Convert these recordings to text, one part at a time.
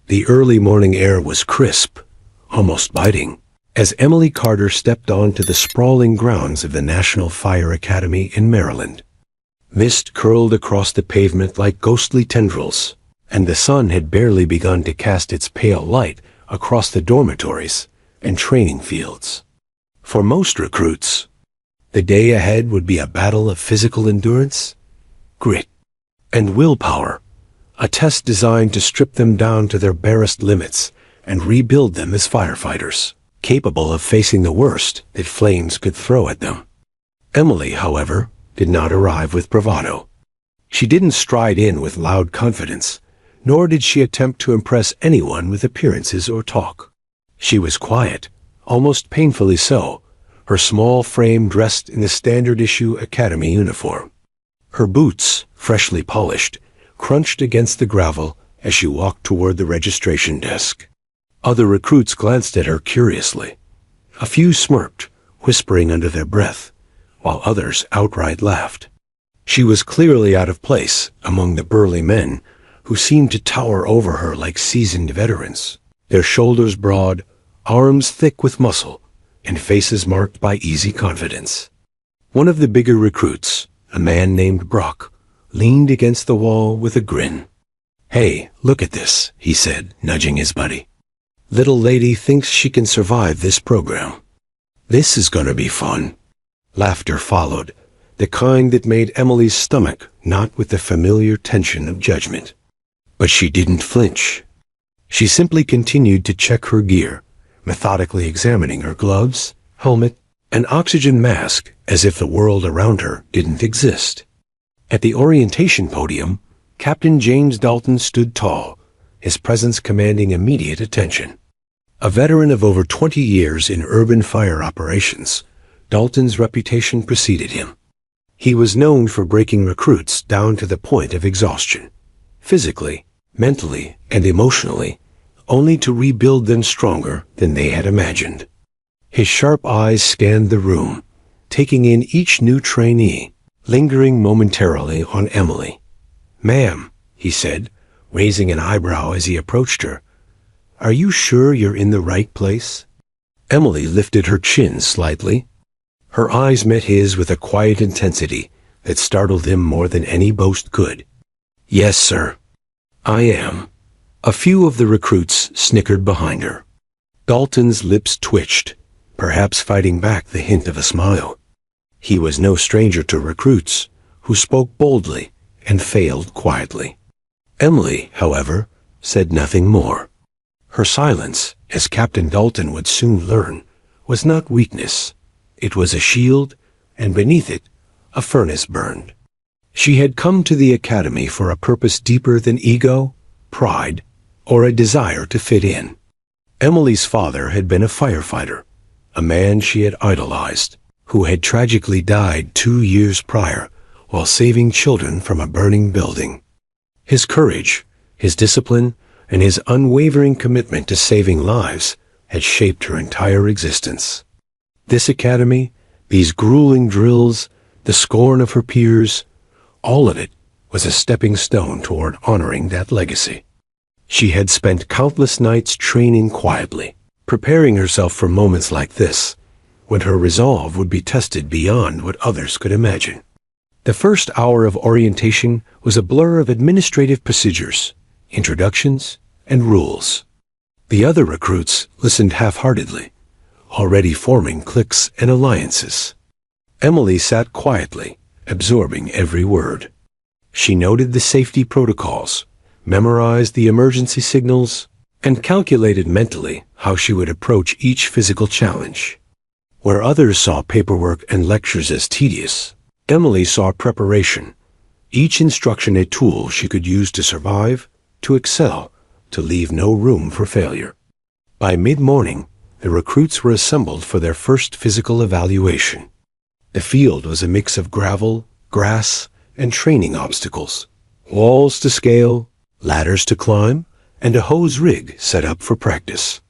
The early morning air was crisp, almost biting, as Emily Carter stepped onto the sprawling grounds of the National Fire Academy in Maryland. Mist curled across the pavement like ghostly tendrils, and the sun had barely begun to cast its pale light across the dormitories and training fields. For most recruits, the day ahead would be a battle of physical endurance, grit, and willpower, a test designed to strip them down to their barest limits and rebuild them as firefighters, capable of facing the worst that flames could throw at them. Emily, however, did not arrive with bravado. She didn't stride in with loud confidence, nor did she attempt to impress anyone with appearances or talk. She was quiet, almost painfully so, her small frame dressed in the standard-issue academy uniform. Her boots, freshly polished, crunched against the gravel as she walked toward the registration desk. Other recruits glanced at her curiously. A few smirked, whispering under their breath, while others outright laughed. She was clearly out of place among the burly men who seemed to tower over her like seasoned veterans, their shoulders broad, arms thick with muscle, and faces marked by easy confidence. One of the bigger recruits, a man named Brock, leaned against the wall with a grin. "Hey, look at this," he said, nudging his buddy. "Little lady thinks she can survive this program. This is gonna be fun." Laughter followed, the kind that made Emily's stomach knot with the familiar tension of judgment. But she didn't flinch. She simply continued to check her gear, methodically examining her gloves, helmet, and oxygen mask as if the world around her didn't exist. At the orientation podium, Captain James Dalton stood tall, his presence commanding immediate attention. A veteran of over 20 years in urban fire operations, Dalton's reputation preceded him. He was known for breaking recruits down to the point of exhaustion, physically, mentally, and emotionally, only to rebuild them stronger than they had imagined. His sharp eyes scanned the room, taking in each new trainee, lingering momentarily on Emily. "Ma'am," he said, raising an eyebrow as he approached her, "are you sure you're in the right place?" Emily lifted her chin slightly. Her eyes met his with a quiet intensity that startled him more than any boast could. "Yes, sir. I am." A few of the recruits snickered behind her. Dalton's lips twitched, perhaps fighting back the hint of a smile. He was no stranger to recruits, who spoke boldly and failed quietly. Emily, however, said nothing more. Her silence, as Captain Dalton would soon learn, was not weakness. It was a shield, and beneath it, a furnace burned. She had come to the academy for a purpose deeper than ego, pride, or a desire to fit in. Emily's father had been a firefighter, a man she had idolized, who had tragically died 2 years prior while saving children from a burning building. His courage, his discipline, and his unwavering commitment to saving lives had shaped her entire existence. This academy, these grueling drills, the scorn of her peers, all of it was a stepping stone toward honoring that legacy. She had spent countless nights training quietly, preparing herself for moments like this, when her resolve would be tested beyond what others could imagine. The first hour of orientation was a blur of administrative procedures, introductions, and rules. The other recruits listened half-heartedly, already forming cliques and alliances. Emily sat quietly, absorbing every word. She noted the safety protocols, memorized the emergency signals, and calculated mentally how she would approach each physical challenge. Where others saw paperwork and lectures as tedious, Emily saw preparation, each instruction a tool she could use to survive, to excel, to leave no room for failure. By mid-morning, the recruits were assembled for their first physical evaluation. The field was a mix of gravel, grass, and training obstacles, walls to scale, ladders to climb, and a hose rig set up for practice.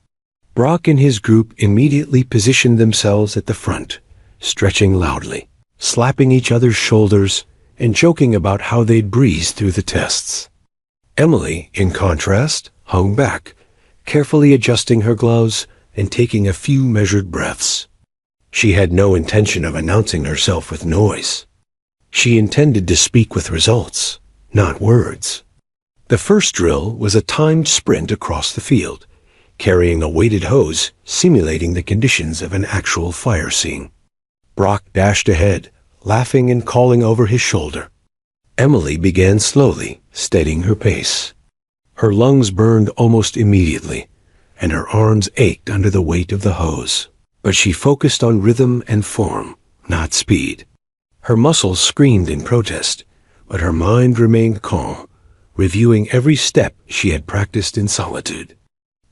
Brock and his group immediately positioned themselves at the front, stretching loudly, slapping each other's shoulders, and joking about how they'd breeze through the tests. Emily, in contrast, hung back, carefully adjusting her gloves and taking a few measured breaths. She had no intention of announcing herself with noise. She intended to speak with results, not words. The first drill was a timed sprint across the field, carrying a weighted hose simulating the conditions of an actual fire scene. Brock dashed ahead, laughing and calling over his shoulder. Emily began slowly, steadying her pace. Her lungs burned almost immediately, and her arms ached under the weight of the hose. But she focused on rhythm and form, not speed. Her muscles screamed in protest, but her mind remained calm, reviewing every step she had practiced in solitude.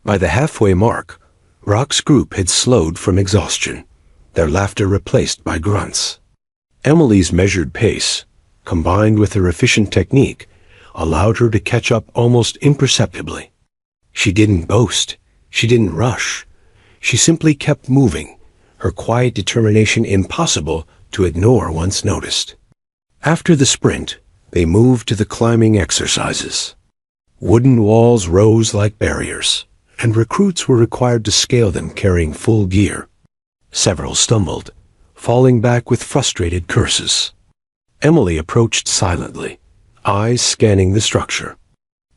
By the halfway mark, Brock's group had slowed from exhaustion, their laughter replaced by grunts. Emily's measured pace, combined with her efficient technique, allowed her to catch up almost imperceptibly. She didn't boast, she didn't rush. She simply kept moving, her quiet determination impossible to ignore once noticed. After the sprint, they moved to the climbing exercises. Wooden walls rose like barriers, and recruits were required to scale them carrying full gear. Several stumbled, falling back with frustrated curses. Emily approached silently, eyes scanning the structure.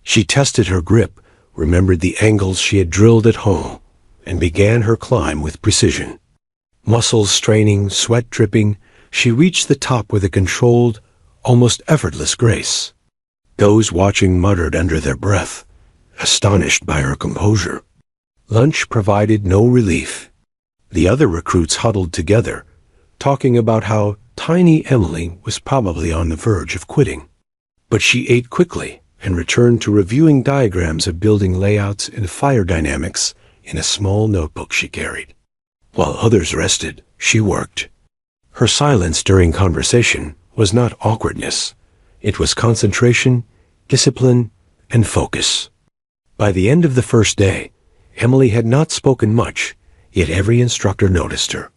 She tested her grip, remembered the angles she had drilled at home, and began her climb with precision. Muscles straining, sweat dripping, she reached the top with a controlled, almost effortless grace. Those watching muttered under their breath, astonished by her composure. Lunch provided no relief. The other recruits huddled together, talking about how tiny Emily was probably on the verge of quitting. But she ate quickly and returned to reviewing diagrams of building layouts and fire dynamics in a small notebook she carried. While others rested, she worked. Her silence during conversation was not awkwardness. It was concentration, discipline, and focus. By the end of the first day, Emily had not spoken much, yet every instructor noticed her.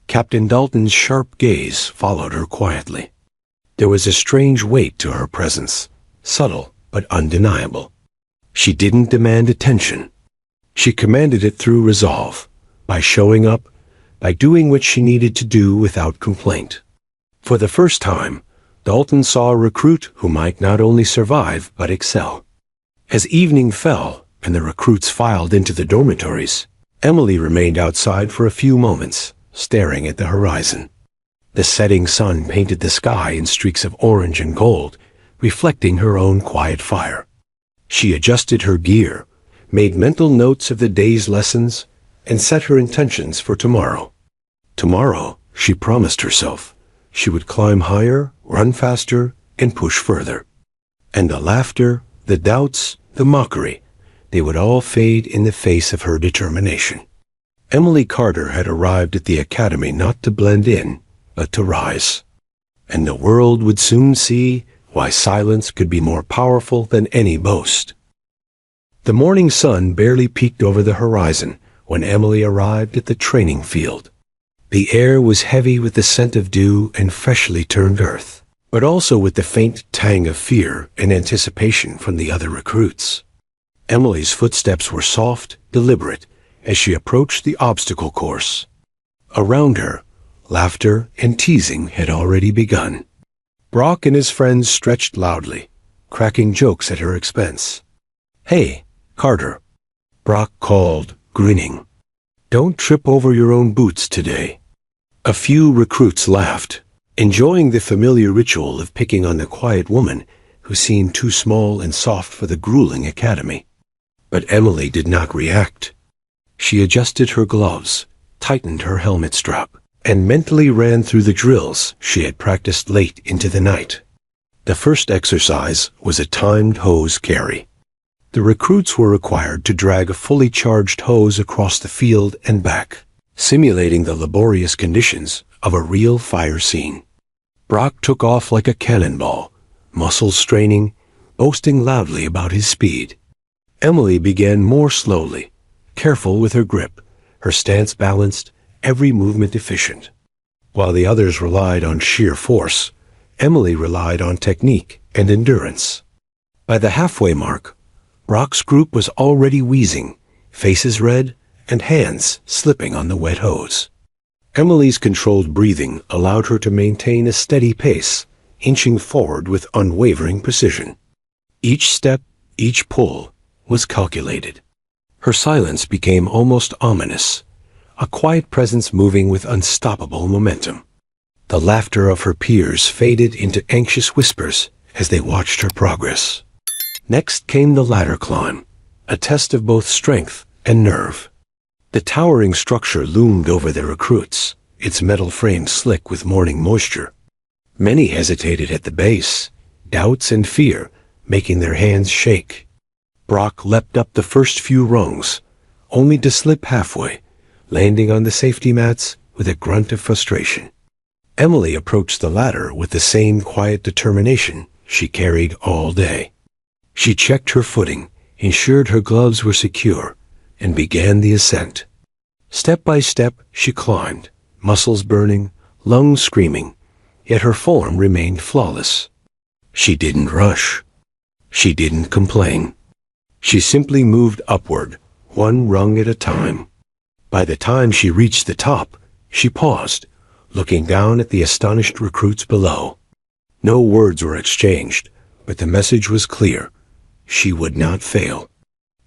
Captain Dalton's sharp gaze followed her quietly. There was a strange weight to her presence, subtle but undeniable. She didn't demand attention. She commanded it through resolve, by showing up, by doing what she needed to do without complaint. For the first time, Dalton saw a recruit who might not only survive but excel. As evening fell and the recruits filed into the dormitories, Emily remained outside for a few moments, staring at the horizon. The setting sun painted the sky in streaks of orange and gold, reflecting her own quiet fire. She adjusted her gear, made mental notes of the day's lessons, and set her intentions for tomorrow. Tomorrow, she promised herself, she would climb higher, run faster, and push further. And the laughter, the doubts, the mockery, they would all fade in the face of her determination. Emily Carter had arrived at the academy not to blend in, but to rise. And the world would soon see why silence could be more powerful than any boast. The morning sun barely peeked over the horizon when Emily arrived at the training field. The air was heavy with the scent of dew and freshly turned earth, but also with the faint tang of fear and anticipation from the other recruits. Emily's footsteps were soft, deliberate, as she approached the obstacle course. Around her, laughter and teasing had already begun. Brock and his friends stretched loudly, cracking jokes at her expense. "Hey, Carter," Brock called, grinning. "Don't trip over your own boots today." A few recruits laughed, enjoying the familiar ritual of picking on the quiet woman who seemed too small and soft for the grueling academy. But Emily did not react. She adjusted her gloves, tightened her helmet strap, and mentally ran through the drills she had practiced late into the night. The first exercise was a timed hose carry. The recruits were required to drag a fully charged hose across the field and back, simulating the laborious conditions of a real fire scene. Brock took off like a cannonball, muscles straining, boasting loudly about his speed. Emily began more slowly, careful with her grip, her stance balanced, every movement efficient. While the others relied on sheer force, Emily relied on technique and endurance. By the halfway mark, Brock's group was already wheezing, faces red, and hands slipping on the wet hose. Emily's controlled breathing allowed her to maintain a steady pace, inching forward with unwavering precision. Each step, each pull, was calculated. Her silence became almost ominous, a quiet presence moving with unstoppable momentum. The laughter of her peers faded into anxious whispers as they watched her progress. Next came the ladder climb, a test of both strength and nerve. The towering structure loomed over the recruits, its metal frame slick with morning moisture. Many hesitated at the base, doubts and fear making their hands shake. Brock leapt up the first few rungs, only to slip halfway, landing on the safety mats with a grunt of frustration. Emily approached the ladder with the same quiet determination she carried all day. She checked her footing, ensured her gloves were secure, and began the ascent. Step by step, she climbed, muscles burning, lungs screaming, yet her form remained flawless. She didn't rush. She didn't complain. She simply moved upward, one rung at a time. By the time she reached the top, she paused, looking down at the astonished recruits below. No words were exchanged, but the message was clear. She would not fail.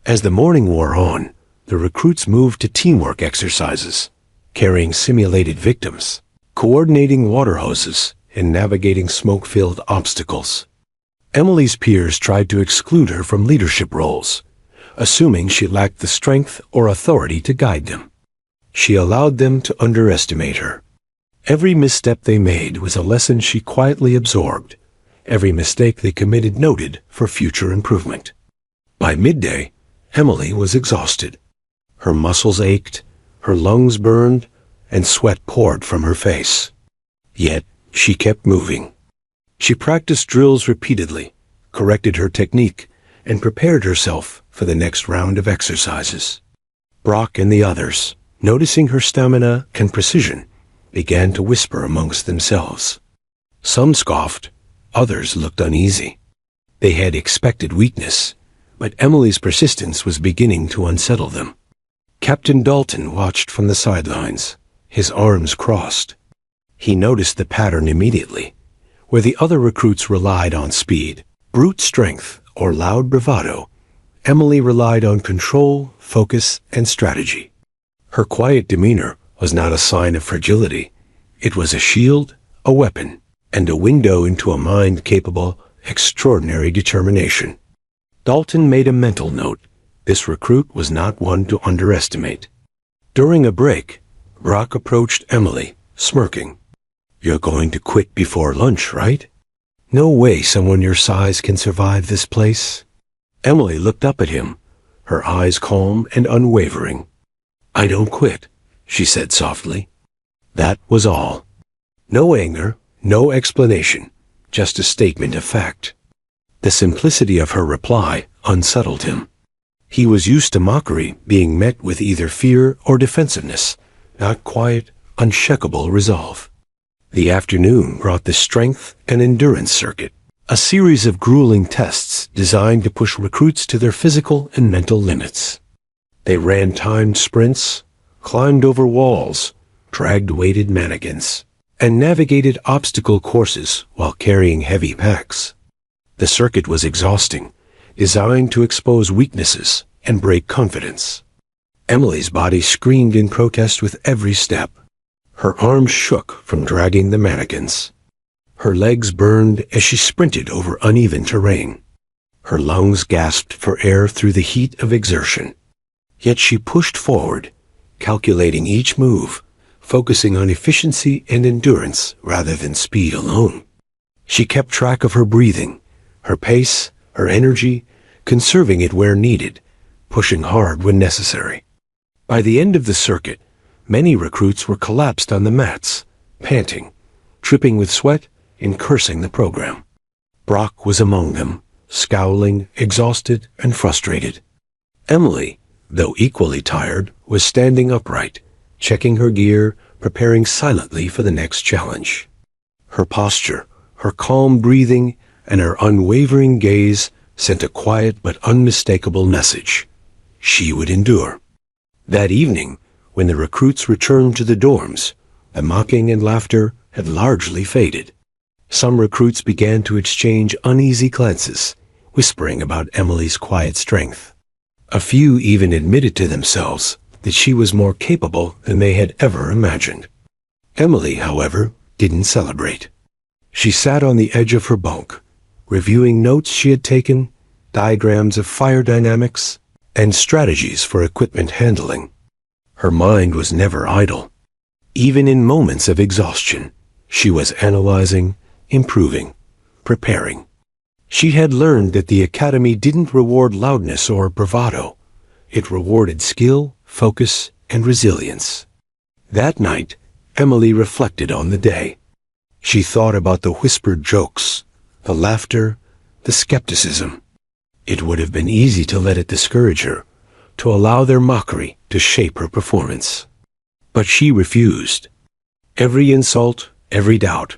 As the morning wore on, the recruits moved to teamwork exercises, carrying simulated victims, coordinating water hoses, and navigating smoke-filled obstacles. Emily's peers tried to exclude her from leadership roles, assuming she lacked the strength or authority to guide them. She allowed them to underestimate her. Every misstep they made was a lesson she quietly absorbed, every mistake they committed noted for future improvement. By midday, Emily was exhausted. Her muscles ached, her lungs burned, and sweat poured from her face. Yet, she kept moving. She practiced drills repeatedly, corrected her technique, and prepared herself for the next round of exercises. Brock and the others, noticing her stamina and precision, began to whisper amongst themselves. Some scoffed, others looked uneasy. They had expected weakness, but Emily's persistence was beginning to unsettle them. Captain Dalton watched from the sidelines, his arms crossed. He noticed the pattern immediately. Where the other recruits relied on speed, brute strength, or loud bravado, Emily relied on control, focus, and strategy. Her quiet demeanor was not a sign of fragility. It was a shield, a weapon, and a window into a mind capable of extraordinary determination. Dalton made a mental note. This recruit was not one to underestimate. During a break, Brock approached Emily, smirking. "You're going to quit before lunch, right? No way someone your size can survive this place." Emily looked up at him, her eyes calm and unwavering. "I don't quit," she said softly. That was all. No anger, no explanation, just a statement of fact. The simplicity of her reply unsettled him. He was used to mockery being met with either fear or defensiveness, not quiet, unshakable resolve. The afternoon brought the strength and endurance circuit, a series of grueling tests designed to push recruits to their physical and mental limits. They ran timed sprints, climbed over walls, dragged weighted mannequins, and navigated obstacle courses while carrying heavy packs. The circuit was exhausting, designed to expose weaknesses and break confidence. Emily's body screamed in protest with every step. Her arms shook from dragging the mannequins. Her legs burned as she sprinted over uneven terrain. Her lungs gasped for air through the heat of exertion. Yet she pushed forward, calculating each move, focusing on efficiency and endurance rather than speed alone. She kept track of her breathing, her pace, her energy, conserving it where needed, pushing hard when necessary. By the end of the circuit, many recruits were collapsed on the mats, panting, dripping with sweat, and cursing the program. Brock was among them, scowling, exhausted, and frustrated. Emily, though equally tired, was standing upright, checking her gear, preparing silently for the next challenge. Her posture, her calm breathing, and her unwavering gaze sent a quiet but unmistakable message. She would endure. That evening, when the recruits returned to the dorms, the mocking and laughter had largely faded. Some recruits began to exchange uneasy glances, whispering about Emily's quiet strength. A few even admitted to themselves that she was more capable than they had ever imagined. Emily, however, didn't celebrate. She sat on the edge of her bunk, reviewing notes she had taken, diagrams of fire dynamics, and strategies for equipment handling. Her mind was never idle. Even in moments of exhaustion, she was analyzing, improving, preparing. She had learned that the academy didn't reward loudness or bravado. It rewarded skill, focus, and resilience. That night, Emily reflected on the day. She thought about the whispered jokes, the laughter, the skepticism. It would have been easy to let it discourage her, to allow their mockery to shape her performance. But she refused. Every insult, every doubt,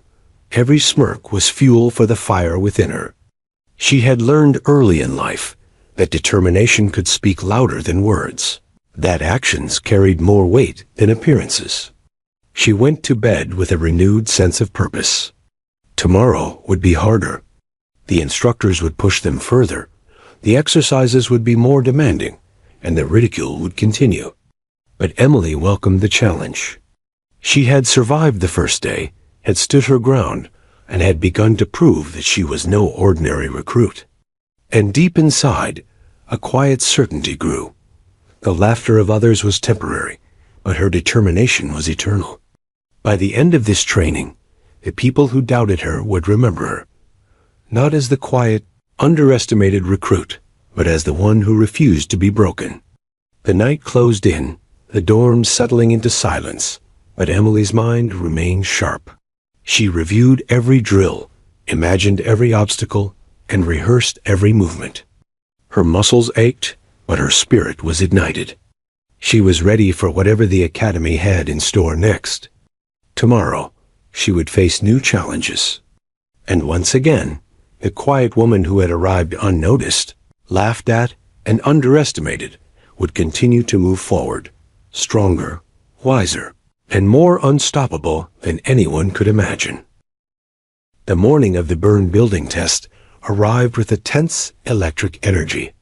every smirk was fuel for the fire within her. She had learned early in life that determination could speak louder than words, that actions carried more weight than appearances. She went to bed with a renewed sense of purpose. Tomorrow would be harder. The instructors would push them further. The exercises would be more demanding, and the ridicule would continue. But Emily welcomed the challenge. She had survived the first day, had stood her ground, and had begun to prove that she was no ordinary recruit. And deep inside, a quiet certainty grew. The laughter of others was temporary, but her determination was eternal. By the end of this training, the people who doubted her would remember her, not as the quiet, underestimated recruit, but as the one who refused to be broken. The night closed in, the dorms settling into silence, but Emily's mind remained sharp. She reviewed every drill, imagined every obstacle, and rehearsed every movement. Her muscles ached, but her spirit was ignited. She was ready for whatever the academy had in store next. Tomorrow, she would face new challenges. And once again, the quiet woman who had arrived unnoticed, laughed at, and underestimated would continue to move forward, stronger, wiser, and more unstoppable than anyone could imagine. The morning of the burn building test arrived with a tense electric energy.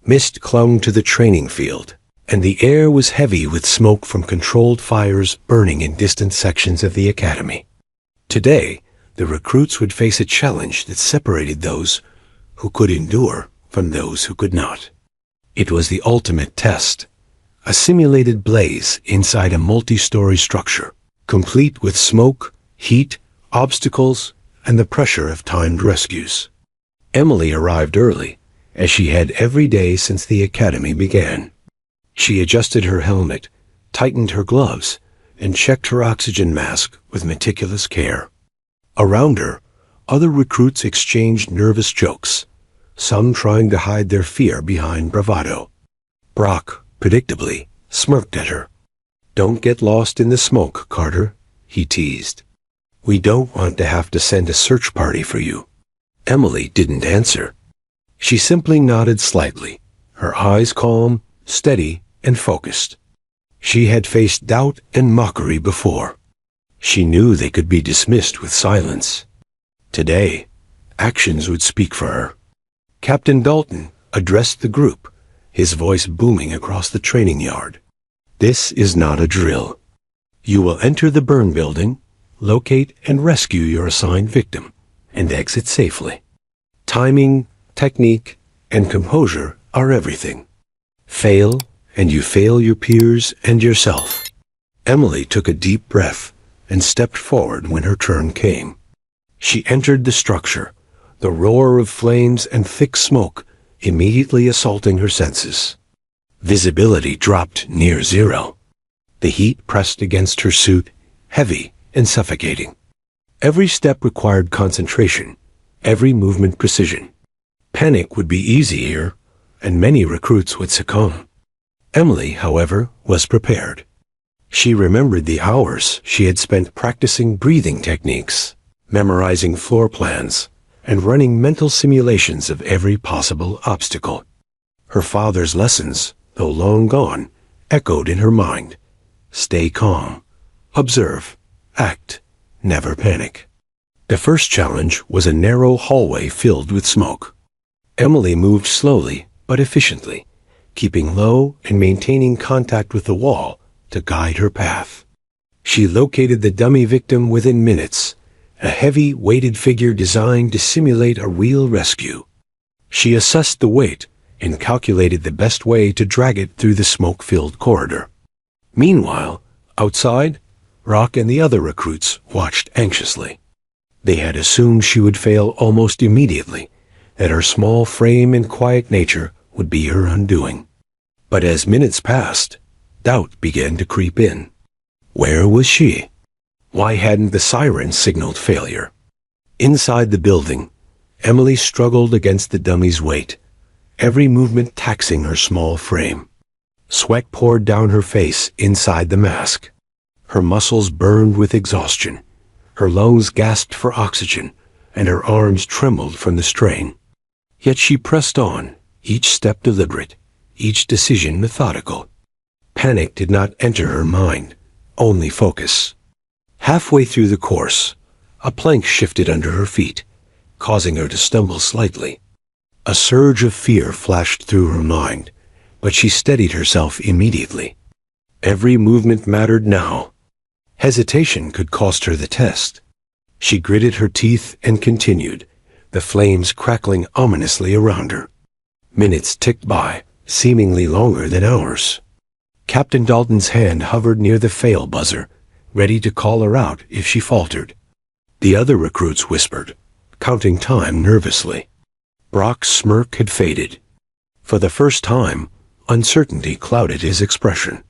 Mist clung to the training field, and the air was heavy with smoke from controlled fires burning in distant sections of the academy. Today, the recruits would face a challenge that separated those who could endure from those who could not. It was the ultimate test, a simulated blaze inside a multi-story structure, complete with smoke, heat, obstacles, and the pressure of timed rescues. Emily arrived early, as she had every day since the academy began. She adjusted her helmet, tightened her gloves, and checked her oxygen mask with meticulous care. Around her, other recruits exchanged nervous jokes, some trying to hide their fear behind bravado. Brock, predictably, smirked at her. "Don't get lost in the smoke, Carter," he teased. "We don't want to have to send a search party for you." Emily didn't answer. She simply nodded slightly, her eyes calm, steady, and focused. She had faced doubt and mockery before. She knew they could be dismissed with silence. Today, actions would speak for her. Captain Dalton addressed the group, his voice booming across the training yard. "This is not a drill. You will enter the burn building, locate and rescue your assigned victim, and exit safely. Timing, technique, and composure are everything. Fail, and you fail your peers and yourself." Emily took a deep breath and stepped forward when her turn came. She entered the structure, the roar of flames and thick smoke immediately assaulting her senses. Visibility dropped near zero. The heat pressed against her suit, heavy and suffocating. Every step required concentration, every movement precision. Panic would be easy here, and many recruits would succumb. Emily, however, was prepared. She remembered the hours she had spent practicing breathing techniques, memorizing floor plans, and running mental simulations of every possible obstacle. Her father's lessons, though long gone, echoed in her mind. Stay calm. Observe. Act. Never panic. The first challenge was a narrow hallway filled with smoke. Emily moved slowly but efficiently, keeping low and maintaining contact with the wall to guide her path. She located the dummy victim within minutes, a heavy, weighted figure designed to simulate a real rescue. She assessed the weight and calculated the best way to drag it through the smoke-filled corridor. Meanwhile, outside, Rock and the other recruits watched anxiously. They had assumed she would fail almost immediately, that her small frame and quiet nature would be her undoing. But as minutes passed, doubt began to creep in. Where was she? Why hadn't the siren signaled failure? Inside the building, Emily struggled against the dummy's weight, every movement taxing her small frame. Sweat poured down her face inside the mask. Her muscles burned with exhaustion. Her lungs gasped for oxygen, and her arms trembled from the strain. Yet she pressed on, each step deliberate, each decision methodical. Panic did not enter her mind, only focus. Halfway through the course, a plank shifted under her feet, causing her to stumble slightly. A surge of fear flashed through her mind, but she steadied herself immediately. Every movement mattered now. Hesitation could cost her the test. She gritted her teeth and continued, the flames crackling ominously around her. Minutes ticked by, seemingly longer than hours. Captain Dalton's hand hovered near the fail buzzer, ready to call her out if she faltered. The other recruits whispered, counting time nervously. Brock's smirk had faded. For the first time, uncertainty clouded his expression.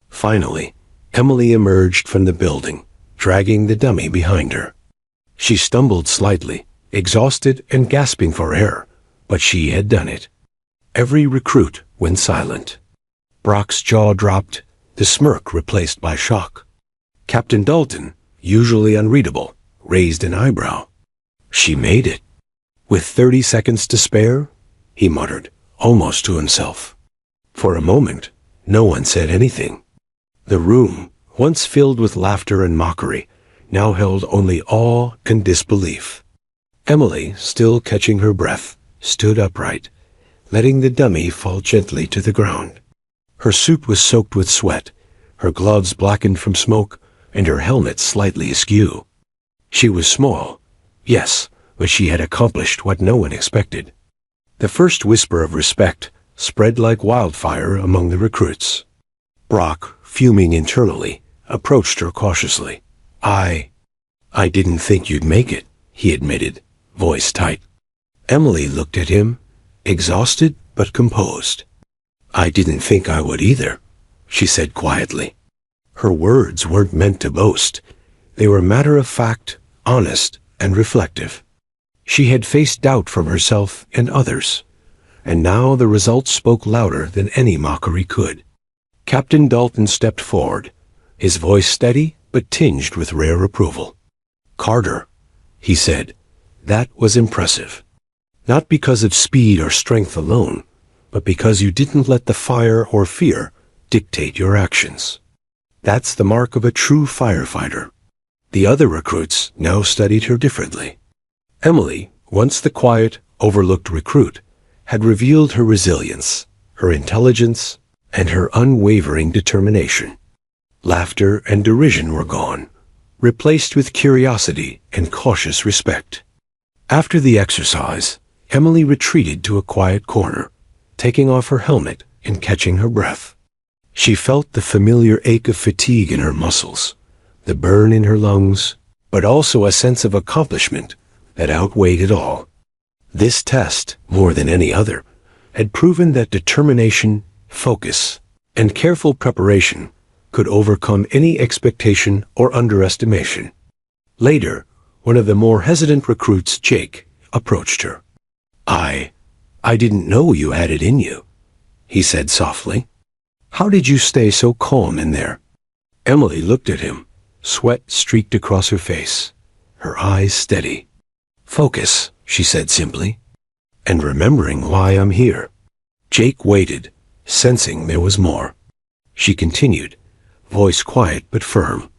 Finally, Emily emerged from the building, dragging the dummy behind her. She stumbled slightly, exhausted and gasping for air, but she had done it. Every recruit went silent. Brock's jaw dropped, the smirk replaced by shock. Captain Dalton, usually unreadable, raised an eyebrow. She made it. With 30 seconds to spare, he muttered, almost to himself. For a moment, no one said anything. The room, once filled with laughter and mockery, now held only awe and disbelief. Emily, still catching her breath, stood upright, letting the dummy fall gently to the ground. Her suit was soaked with sweat, her gloves blackened from smoke, and her helmet slightly askew. She was small, yes, but she had accomplished what no one expected. The first whisper of respect spread like wildfire among the recruits. Brock, fuming internally, approached her cautiously. I didn't think you'd make it, he admitted, voice tight. Emily looked at him, exhausted but composed. I didn't think I would either, she said quietly. Her words weren't meant to boast. They were matter-of-fact, honest, and reflective. She had faced doubt from herself and others, and now the results spoke louder than any mockery could. Captain Dalton stepped forward, his voice steady but tinged with rare approval. Carter, he said, that was impressive. Not because of speed or strength alone, but because you didn't let the fire or fear dictate your actions. That's the mark of a true firefighter. The other recruits now studied her differently. Emily, once the quiet, overlooked recruit, had revealed her resilience, her intelligence, and her unwavering determination. Laughter and derision were gone, replaced with curiosity and cautious respect. After the exercise, Emily retreated to a quiet corner, taking off her helmet and catching her breath. She felt the familiar ache of fatigue in her muscles, the burn in her lungs, but also a sense of accomplishment that outweighed it all. This test, more than any other, had proven that determination, focus, and careful preparation could overcome any expectation or underestimation. Later, one of the more hesitant recruits, Jake, approached her. I didn't know you had it in you, he said softly. How did you stay so calm in there? Emily looked at him, sweat streaked across her face, her eyes steady. Focus, she said simply. And remembering why I'm here. Jake waited, sensing there was more. She continued, voice quiet but firm.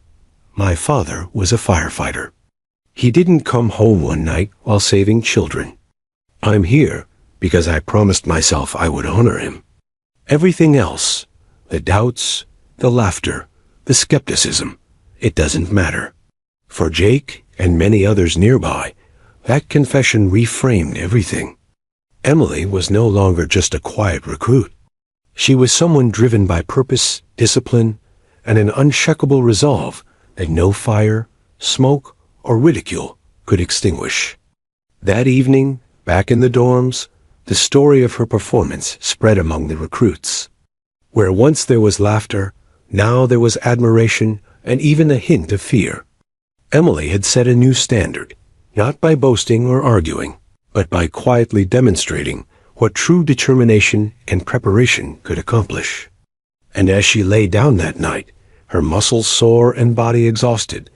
My father was a firefighter. He didn't come home one night while saving children. I'm here because I promised myself I would honor him. Everything else, the doubts, the laughter, the skepticism, it doesn't matter. For Jake and many others nearby, that confession reframed everything. Emily was no longer just a quiet recruit. She was someone driven by purpose, discipline, and an unshakable resolve that no fire, smoke, or ridicule could extinguish. That evening, back in the dorms, the story of her performance spread among the recruits. Where once there was laughter, now there was admiration and even a hint of fear. Emily had set a new standard, not by boasting or arguing, but by quietly demonstrating what true determination and preparation could accomplish. And as she lay down that night, her muscles sore and body exhausted,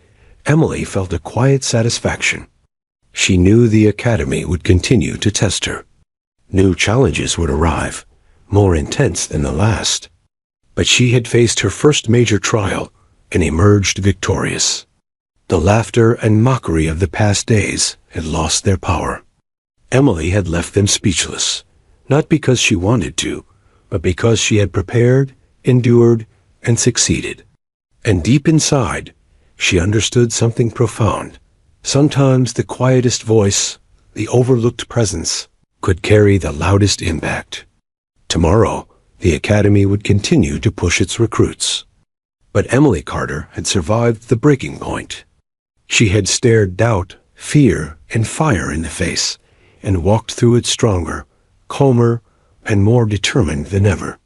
Emily felt a quiet satisfaction. She knew the academy would continue to test her. New challenges would arrive, more intense than the last. But she had faced her first major trial and emerged victorious. The laughter and mockery of the past days had lost their power. Emily had left them speechless, not because she wanted to, but because she had prepared, endured, and succeeded. And deep inside, she understood something profound. Sometimes the quietest voice, the overlooked presence, could carry the loudest impact. Tomorrow, the academy would continue to push its recruits. But Emily Carter had survived the breaking point. She had stared doubt, fear, and fire in the face, and walked through it stronger, calmer, and more determined than ever.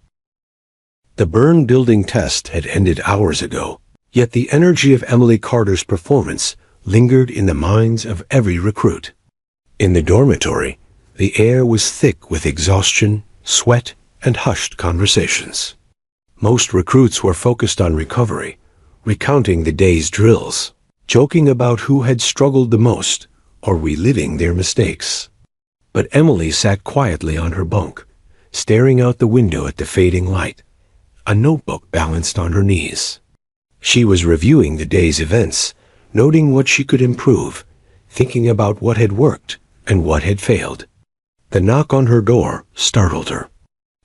The burn building test had ended hours ago, yet the energy of Emily Carter's performance lingered in the minds of every recruit. In the dormitory, the air was thick with exhaustion, sweat, and hushed conversations. Most recruits were focused on recovery, recounting the day's drills, joking about who had struggled the most, or reliving their mistakes. But Emily sat quietly on her bunk, staring out the window at the fading light, a notebook balanced on her knees. She was reviewing the day's events, noting what she could improve, thinking about what had worked and what had failed. The knock on her door startled her.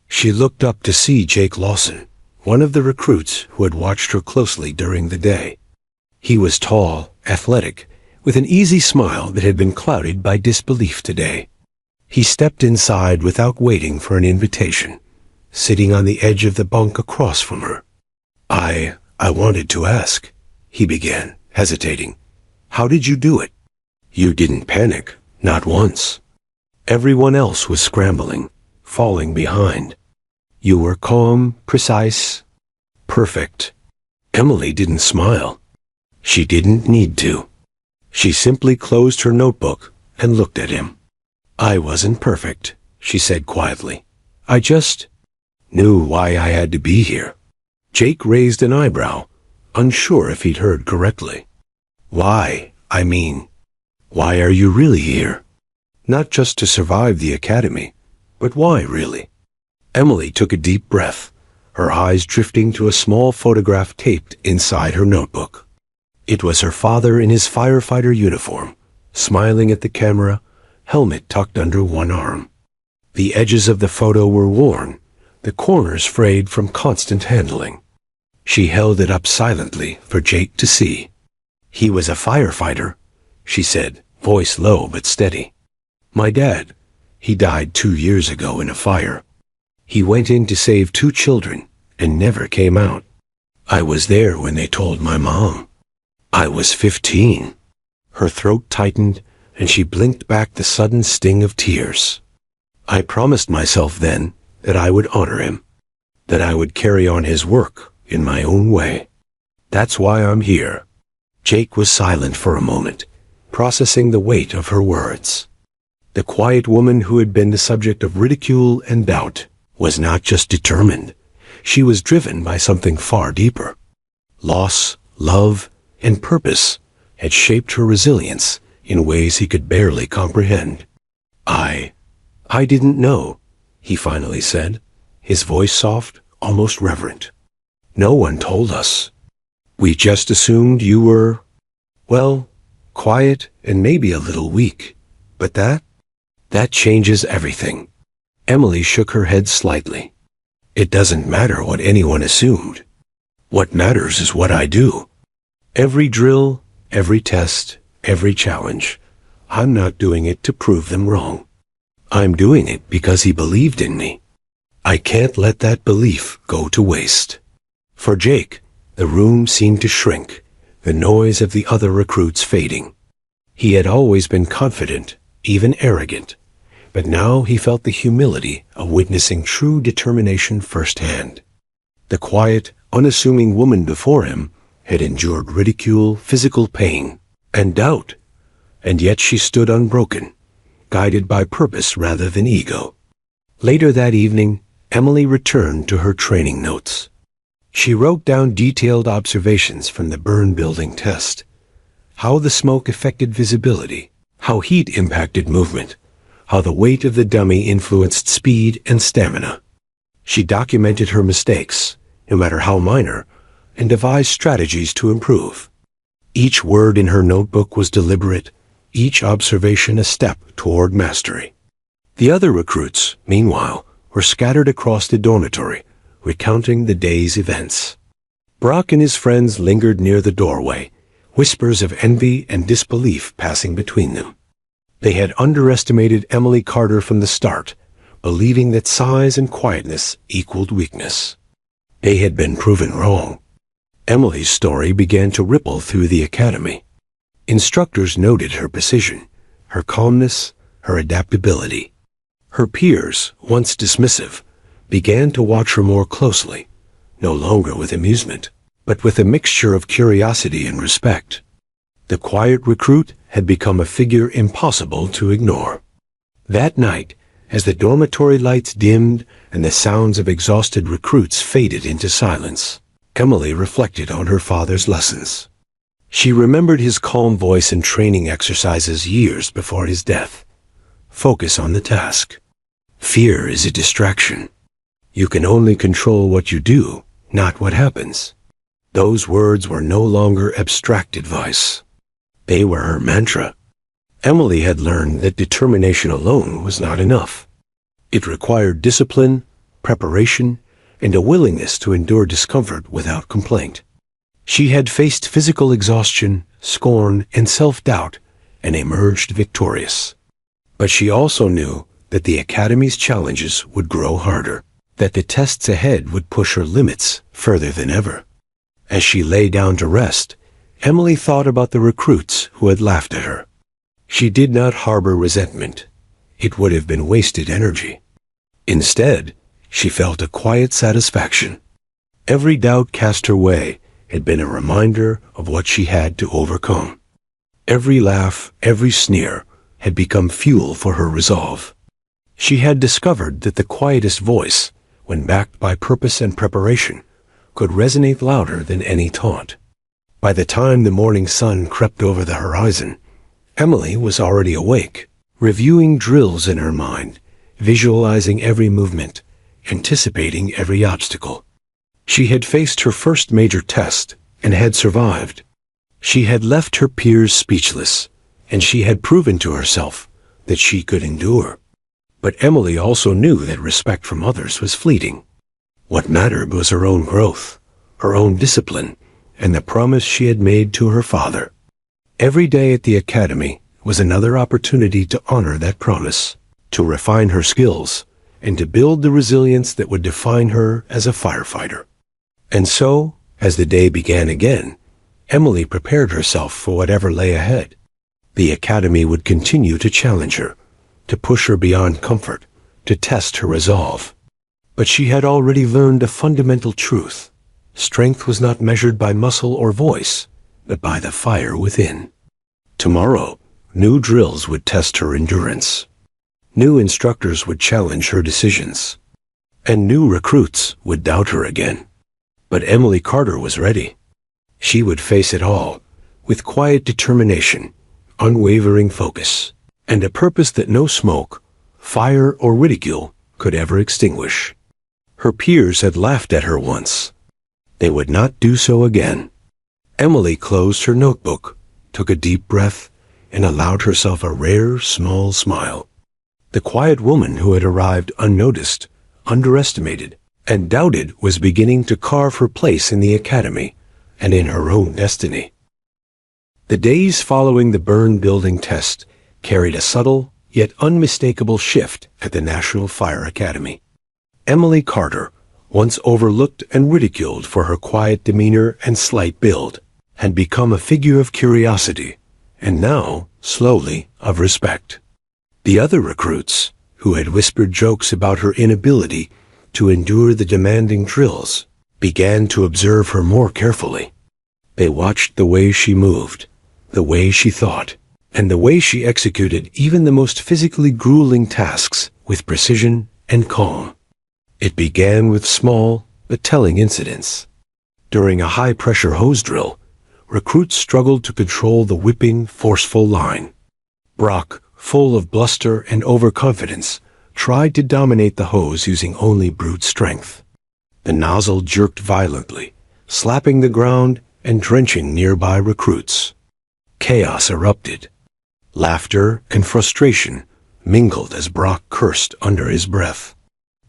She looked up to see Jake Lawson, one of the recruits who had watched her closely during the day. He was tall, athletic, with an easy smile that had been clouded by disbelief today. He stepped inside without waiting for an invitation, sitting on the edge of the bunk across from her. I wanted to ask, he began, hesitating. How did you do it? You didn't panic, not once. Everyone else was scrambling, falling behind. You were calm, precise, perfect. Emily didn't smile. She didn't need to. She simply closed her notebook and looked at him. I wasn't perfect, she said quietly. I just knew why I had to be here. Jake raised an eyebrow, unsure if he'd heard correctly. Why are you really here? Not just to survive the academy, but why really? Emily took a deep breath, her eyes drifting to a small photograph taped inside her notebook. It was her father in his firefighter uniform, smiling at the camera, helmet tucked under one arm. The edges of the photo were worn, the corners frayed from constant handling. She held it up silently for Jake to see. He was a firefighter, she said, voice low but steady. My dad, he died 2 years ago in a fire. He went in to save 2 children and never came out. I was there when they told my mom. I was 15. Her throat tightened and she blinked back the sudden sting of tears. I promised myself then that I would honor him, that I would carry on his work in my own way. That's why I'm here. Jake was silent for a moment, processing the weight of her words. The quiet woman who had been the subject of ridicule and doubt was not just determined. She was driven by something far deeper. Loss, love, and purpose had shaped her resilience in ways he could barely comprehend. I didn't know, he finally said, his voice soft, almost reverent. No one told us. We just assumed you were, well, quiet and maybe a little weak. But that changes everything. Emily shook her head slightly. It doesn't matter what anyone assumed. What matters is what I do. Every drill, every test, every challenge, I'm not doing it to prove them wrong. I'm doing it because he believed in me. I can't let that belief go to waste. For Jake, the room seemed to shrink, the noise of the other recruits fading. He had always been confident, even arrogant, but now he felt the humility of witnessing true determination firsthand. The quiet, unassuming woman before him had endured ridicule, physical pain, and doubt, and yet she stood unbroken, guided by purpose rather than ego. Later that evening, Emily returned to her training notes. She wrote down detailed observations from the burn building test, how the smoke affected visibility, how heat impacted movement, how the weight of the dummy influenced speed and stamina. She documented her mistakes, no matter how minor, and devised strategies to improve. Each word in her notebook was deliberate, each observation a step toward mastery. The other recruits, meanwhile, were scattered across the dormitory, recounting the day's events. Brock and his friends lingered near the doorway, whispers of envy and disbelief passing between them. They had underestimated Emily Carter from the start, believing that size and quietness equaled weakness. They had been proven wrong. Emily's story began to ripple through the academy. Instructors noted her precision, her calmness, her adaptability. Her peers, once dismissive, began to watch her more closely, no longer with amusement, but with a mixture of curiosity and respect. The quiet recruit had become a figure impossible to ignore. That night, as the dormitory lights dimmed and the sounds of exhausted recruits faded into silence, Emily reflected on her father's lessons. She remembered his calm voice and training exercises years before his death. Focus on the task. Fear is a distraction. You can only control what you do, not what happens. Those words were no longer abstract advice. They were her mantra. Emily had learned that determination alone was not enough. It required discipline, preparation, and a willingness to endure discomfort without complaint. She had faced physical exhaustion, scorn, and self-doubt, and emerged victorious. But she also knew that the Academy's challenges would grow harder, that the tests ahead would push her limits further than ever. As she lay down to rest, Emily thought about the recruits who had laughed at her. She did not harbor resentment. It would have been wasted energy. Instead, she felt a quiet satisfaction. Every doubt cast her way had been a reminder of what she had to overcome. Every laugh, every sneer had become fuel for her resolve. She had discovered that the quietest voice, when backed by purpose and preparation, could resonate louder than any taunt. By the time the morning sun crept over the horizon, Emily was already awake, reviewing drills in her mind, visualizing every movement, anticipating every obstacle. She had faced her first major test and had survived. She had left her peers speechless, and she had proven to herself that she could endure. But Emily also knew that respect from others was fleeting. What mattered was her own growth, her own discipline, and the promise she had made to her father. Every day at the academy was another opportunity to honor that promise, to refine her skills, and to build the resilience that would define her as a firefighter. And so, as the day began again, Emily prepared herself for whatever lay ahead. The academy would continue to challenge her, to push her beyond comfort, to test her resolve. But she had already learned a fundamental truth. Strength was not measured by muscle or voice, but by the fire within. Tomorrow, new drills would test her endurance. New instructors would challenge her decisions. And new recruits would doubt her again. But Emily Carter was ready. She would face it all, with quiet determination, unwavering focus, and a purpose that no smoke, fire, or ridicule could ever extinguish. Her peers had laughed at her once. They would not do so again. Emily closed her notebook, took a deep breath, and allowed herself a rare, small smile. The quiet woman who had arrived unnoticed, underestimated, and doubted was beginning to carve her place in the academy and in her own destiny. The days following the burn building test carried a subtle yet unmistakable shift at the National Fire Academy. Emily Carter, once overlooked and ridiculed for her quiet demeanor and slight build, had become a figure of curiosity, and now, slowly, of respect. The other recruits, who had whispered jokes about her inability to endure the demanding drills, began to observe her more carefully. They watched the way she moved, the way she thought, and the way she executed even the most physically grueling tasks with precision and calm. It began with small but telling incidents. During a high-pressure hose drill, recruits struggled to control the whipping, forceful line. Brock, full of bluster and overconfidence, tried to dominate the hose using only brute strength. The nozzle jerked violently, slapping the ground and drenching nearby recruits. Chaos erupted. Laughter and frustration mingled as Brock cursed under his breath.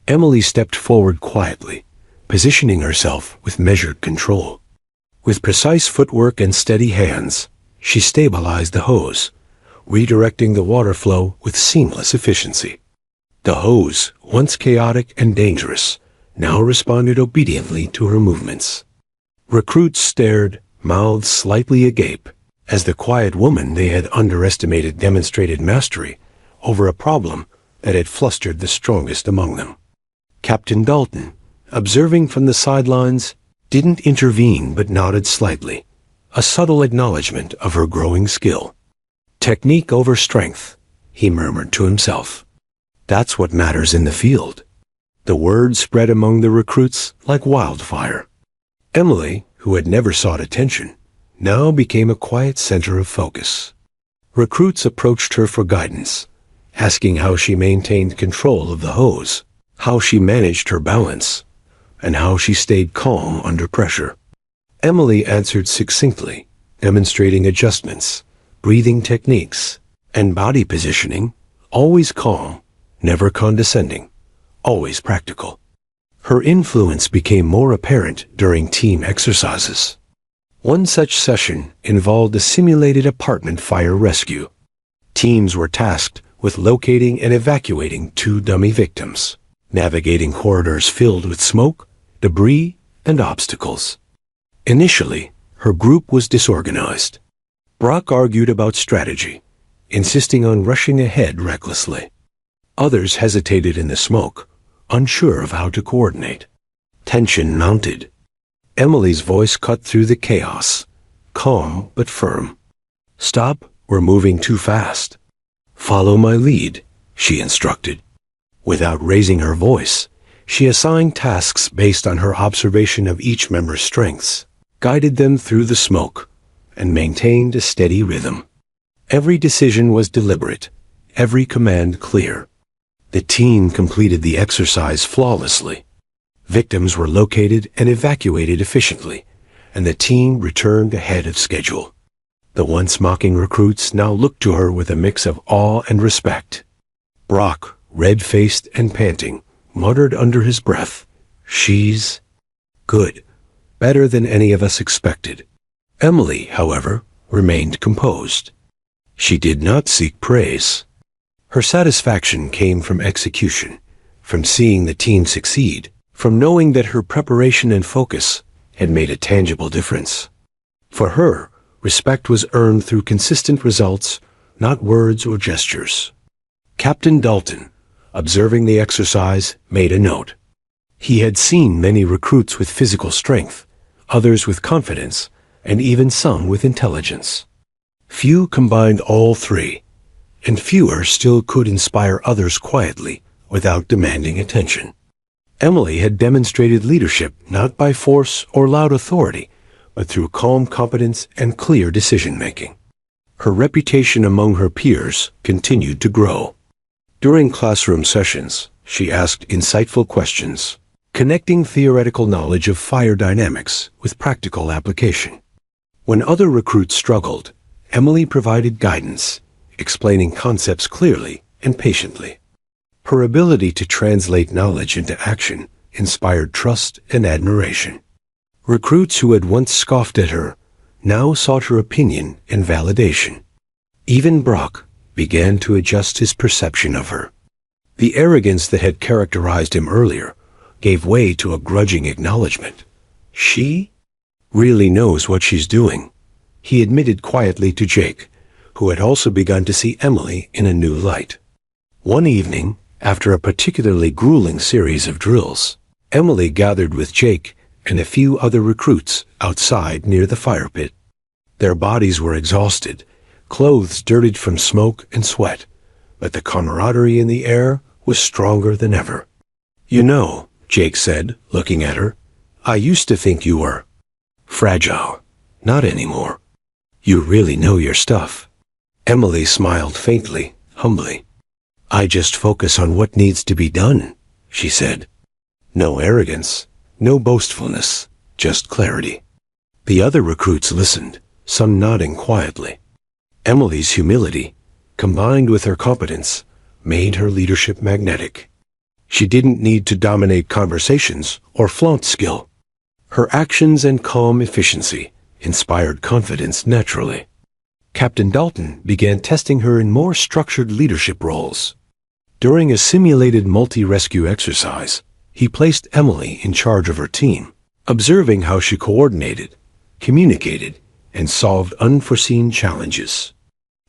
Emily stepped forward quietly, positioning herself with measured control. With precise footwork and steady hands, she stabilized the hose, redirecting the water flow with seamless efficiency. The hose, once chaotic and dangerous, now responded obediently to her movements. Recruits stared, mouths slightly agape, as the quiet woman they had underestimated demonstrated mastery over a problem that had flustered the strongest among them. Captain Dalton, observing from the sidelines, didn't intervene but nodded slightly, a subtle acknowledgement of her growing skill. Technique over strength, he murmured to himself. That's what matters in the field. The word spread among the recruits like wildfire. Emily, who had never sought attention, now became a quiet center of focus. Recruits approached her for guidance, asking how she maintained control of the hose, how she managed her balance, and how she stayed calm under pressure. Emily answered succinctly, demonstrating adjustments, breathing techniques, and body positioning, always calm, never condescending, always practical. Her influence became more apparent during team exercises. One such session involved a simulated apartment fire rescue. Teams were tasked with locating and evacuating 2 dummy victims, navigating corridors filled with smoke, debris, and obstacles. Initially, her group was disorganized. Brock argued about strategy, insisting on rushing ahead recklessly. Others hesitated in the smoke, unsure of how to coordinate. Tension mounted. Emily's voice cut through the chaos, calm but firm. "Stop, we're moving too fast. Follow my lead," she instructed. Without raising her voice, she assigned tasks based on her observation of each member's strengths, guided them through the smoke, and maintained a steady rhythm. Every decision was deliberate, every command clear. The team completed the exercise flawlessly. Victims were located and evacuated efficiently, and the team returned ahead of schedule. The once mocking recruits now looked to her with a mix of awe and respect. Brock, red-faced and panting, muttered under his breath, "She's good, better than any of us expected." Emily, however, remained composed. She did not seek praise. Her satisfaction came from execution, from seeing the team succeed, from knowing that her preparation and focus had made a tangible difference. For her, respect was earned through consistent results, not words or gestures. Captain Dalton, observing the exercise, made a note. He had seen many recruits with physical strength, others with confidence, and even some with intelligence. Few combined all 3, and fewer still could inspire others quietly without demanding attention. Emily had demonstrated leadership not by force or loud authority, but through calm competence and clear decision-making. Her reputation among her peers continued to grow. During classroom sessions, she asked insightful questions, connecting theoretical knowledge of fire dynamics with practical application. When other recruits struggled, Emily provided guidance, explaining concepts clearly and patiently. Her ability to translate knowledge into action inspired trust and admiration. Recruits who had once scoffed at her now sought her opinion and validation. Even Brock began to adjust his perception of her. The arrogance that had characterized him earlier gave way to a grudging acknowledgement. She really knows what she's doing, he admitted quietly to Jake, who had also begun to see Emily in a new light. One evening, after a particularly grueling series of drills, Emily gathered with Jake and a few other recruits outside near the fire pit. Their bodies were exhausted, clothes dirtied from smoke and sweat, but the camaraderie in the air was stronger than ever. "You know," Jake said, looking at her, "I used to think you were fragile. Not anymore. You really know your stuff." Emily smiled faintly, humbly. "I just focus on what needs to be done," she said. No arrogance, no boastfulness, just clarity. The other recruits listened, some nodding quietly. Emily's humility, combined with her competence, made her leadership magnetic. She didn't need to dominate conversations or flaunt skill. Her actions and calm efficiency inspired confidence naturally. Captain Dalton began testing her in more structured leadership roles. During a simulated multi-rescue exercise, he placed Emily in charge of her team, observing how she coordinated, communicated, and solved unforeseen challenges.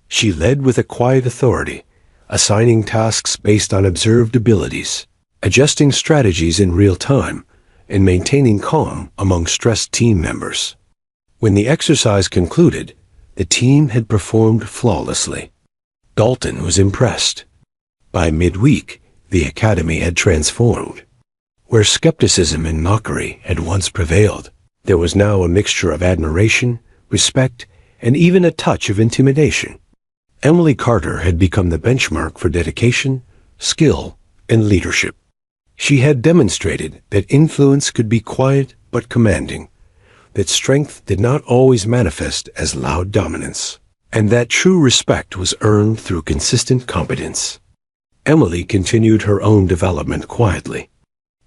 She led with a quiet authority, assigning tasks based on observed abilities, adjusting strategies in real time, and maintaining calm among stressed team members. When the exercise concluded, the team had performed flawlessly. Dalton was impressed. By midweek, the academy had transformed. Where skepticism and mockery had once prevailed, there was now a mixture of admiration, respect, and even a touch of intimidation. Emily Carter had become the benchmark for dedication, skill, and leadership. She had demonstrated that influence could be quiet but commanding, that strength did not always manifest as loud dominance, and that true respect was earned through consistent competence. Emily continued her own development quietly.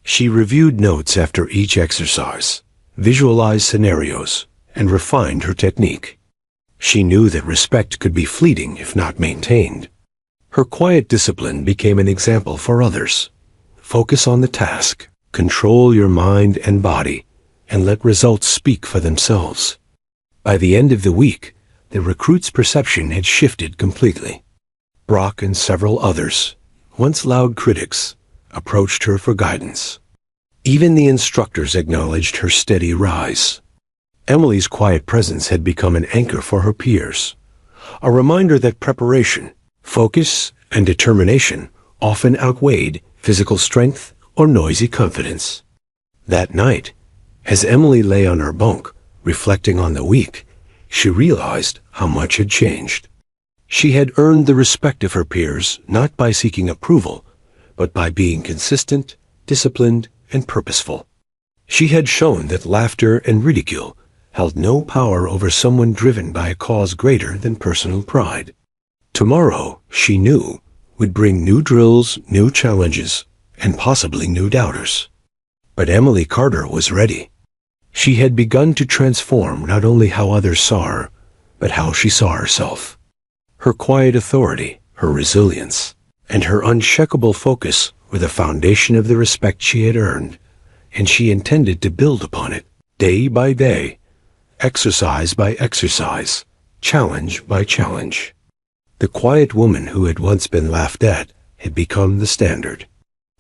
She reviewed notes after each exercise, visualized scenarios, and refined her technique. She knew that respect could be fleeting if not maintained. Her quiet discipline became an example for others. Focus on the task, control your mind and body, and let results speak for themselves. By the end of the week, the recruit's perception had shifted completely. Brock and several others, once loud critics, approached her for guidance. Even the instructors acknowledged her steady rise. Emily's quiet presence had become an anchor for her peers, a reminder that preparation, focus, and determination often outweighed physical strength or noisy confidence. That night, as Emily lay on her bunk, reflecting on the week, she realized how much had changed. She had earned the respect of her peers not by seeking approval, but by being consistent, disciplined, and purposeful. She had shown that laughter and ridicule held no power over someone driven by a cause greater than personal pride. Tomorrow, she knew, would bring new drills, new challenges, and possibly new doubters. But Emily Carter was ready. She had begun to transform not only how others saw her, but how she saw herself. Her quiet authority, her resilience, and her unshakable focus were the foundation of the respect she had earned, and she intended to build upon it, day by day, exercise by exercise, challenge by challenge. The quiet woman who had once been laughed at had become the standard.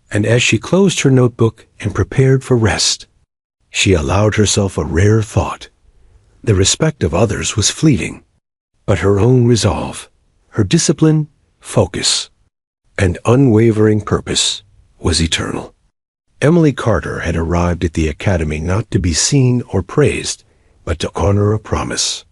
And as she closed her notebook and prepared for rest, she allowed herself a rare thought. The respect of others was fleeting, but her own resolve, her discipline, focus, and unwavering purpose was eternal. Emily Carter had arrived at the academy not to be seen or praised, but to honor a promise.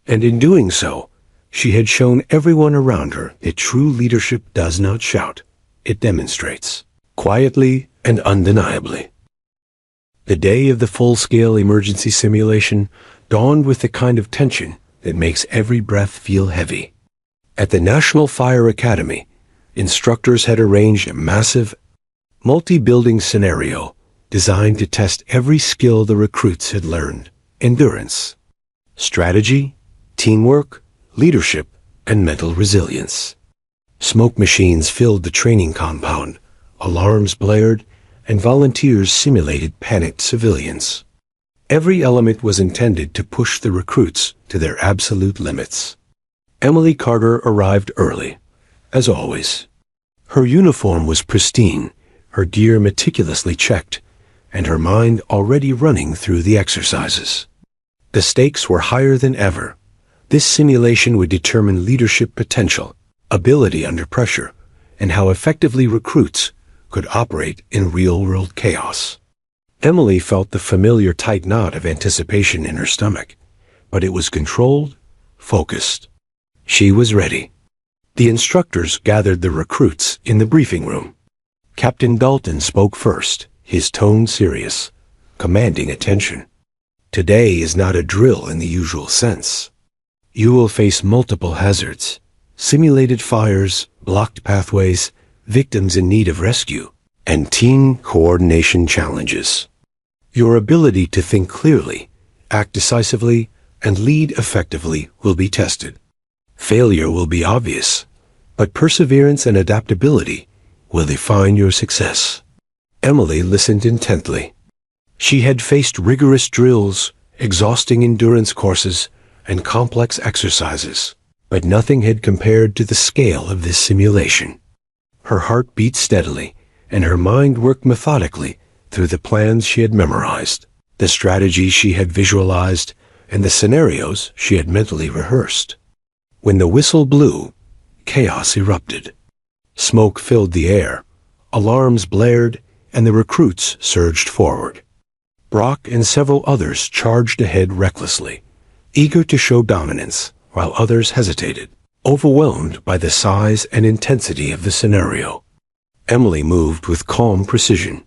And in doing so, She had shown everyone around her that true leadership does not shout. It demonstrates, quietly and undeniably. The day of the full-scale emergency simulation dawned with the kind of tension that makes every breath feel heavy. At the National Fire Academy, instructors had arranged a massive, multi-building scenario designed to test every skill the recruits had learned: endurance, strategy, teamwork, leadership, and mental resilience. Smoke machines filled the training compound, alarms blared, and volunteers simulated panicked civilians. Every element was intended to push the recruits to their absolute limits. Emily Carter arrived early, as always. Her uniform was pristine, her gear meticulously checked, and her mind already running through the exercises. The stakes were higher than ever. This simulation would determine leadership potential, ability under pressure, and how effectively recruits could operate in real-world chaos. Emily felt the familiar tight knot of anticipation in her stomach, but it was controlled, focused. She was ready. The instructors gathered the recruits in the briefing room. Captain Dalton spoke first, his tone serious, commanding attention. Today is not a drill in the usual sense. You will face multiple hazards, simulated fires, blocked pathways, victims in need of rescue, and team coordination challenges. Your ability to think clearly, act decisively, and lead effectively will be tested. Failure will be obvious, but perseverance and adaptability will define your success. Emily listened intently. She had faced rigorous drills, exhausting endurance courses, and complex exercises, but nothing had compared to the scale of this simulation. Her heart beat steadily, and her mind worked methodically through the plans she had memorized, the strategies she had visualized, and the scenarios she had mentally rehearsed. When the whistle blew, chaos erupted. Smoke filled the air, alarms blared, and the recruits surged forward. Brock and several others charged ahead recklessly, eager to show dominance, while others hesitated, overwhelmed by the size and intensity of the scenario. Emily moved with calm precision.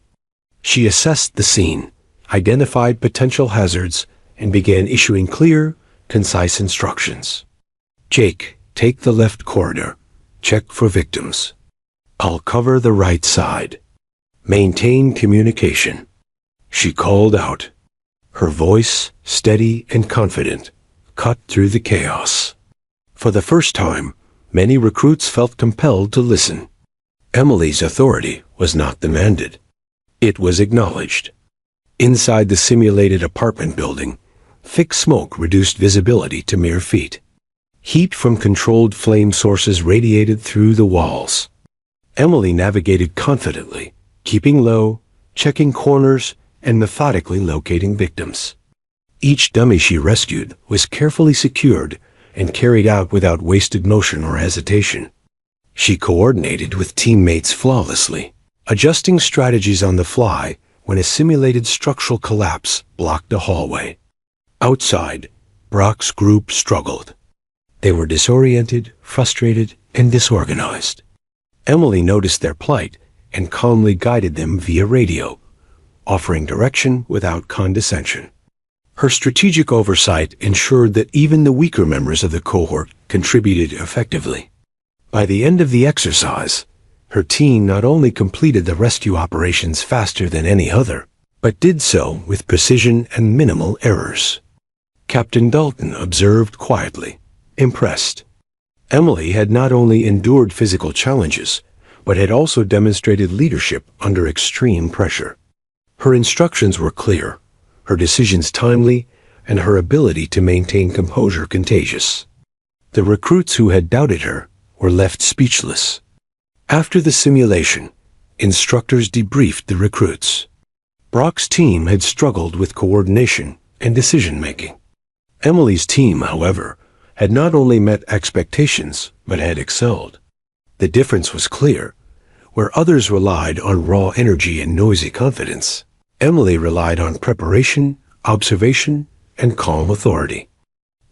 She assessed the scene, identified potential hazards, and began issuing clear, concise instructions. Jake, take the left corridor. Check for victims. I'll cover the right side. Maintain communication. She called out. Her voice, steady and confident, cut through the chaos. For the first time, many recruits felt compelled to listen. Emily's authority was not demanded. It was acknowledged. Inside the simulated apartment building, thick smoke reduced visibility to mere feet. Heat from controlled flame sources radiated through the walls. Emily navigated confidently, keeping low, checking corners, and methodically locating victims. Each dummy she rescued was carefully secured and carried out without wasted motion or hesitation. She coordinated with teammates flawlessly, adjusting strategies on the fly when a simulated structural collapse blocked a hallway. Outside, Brock's group struggled. They were disoriented, frustrated, and disorganized. Emily noticed their plight and calmly guided them via radio, offering direction without condescension. Her strategic oversight ensured that even the weaker members of the cohort contributed effectively. By the end of the exercise, her team not only completed the rescue operations faster than any other, but did so with precision and minimal errors. Captain Dalton observed quietly, impressed. Emily had not only endured physical challenges, but had also demonstrated leadership under extreme pressure. Her instructions were clear, her decisions timely, and her ability to maintain composure contagious. The recruits who had doubted her were left speechless. After the simulation, instructors debriefed the recruits. Brock's team had struggled with coordination and decision-making. Emily's team, however, had not only met expectations, but had excelled. The difference was clear. Where others relied on raw energy and noisy confidence, Emily relied on preparation, observation, and calm authority.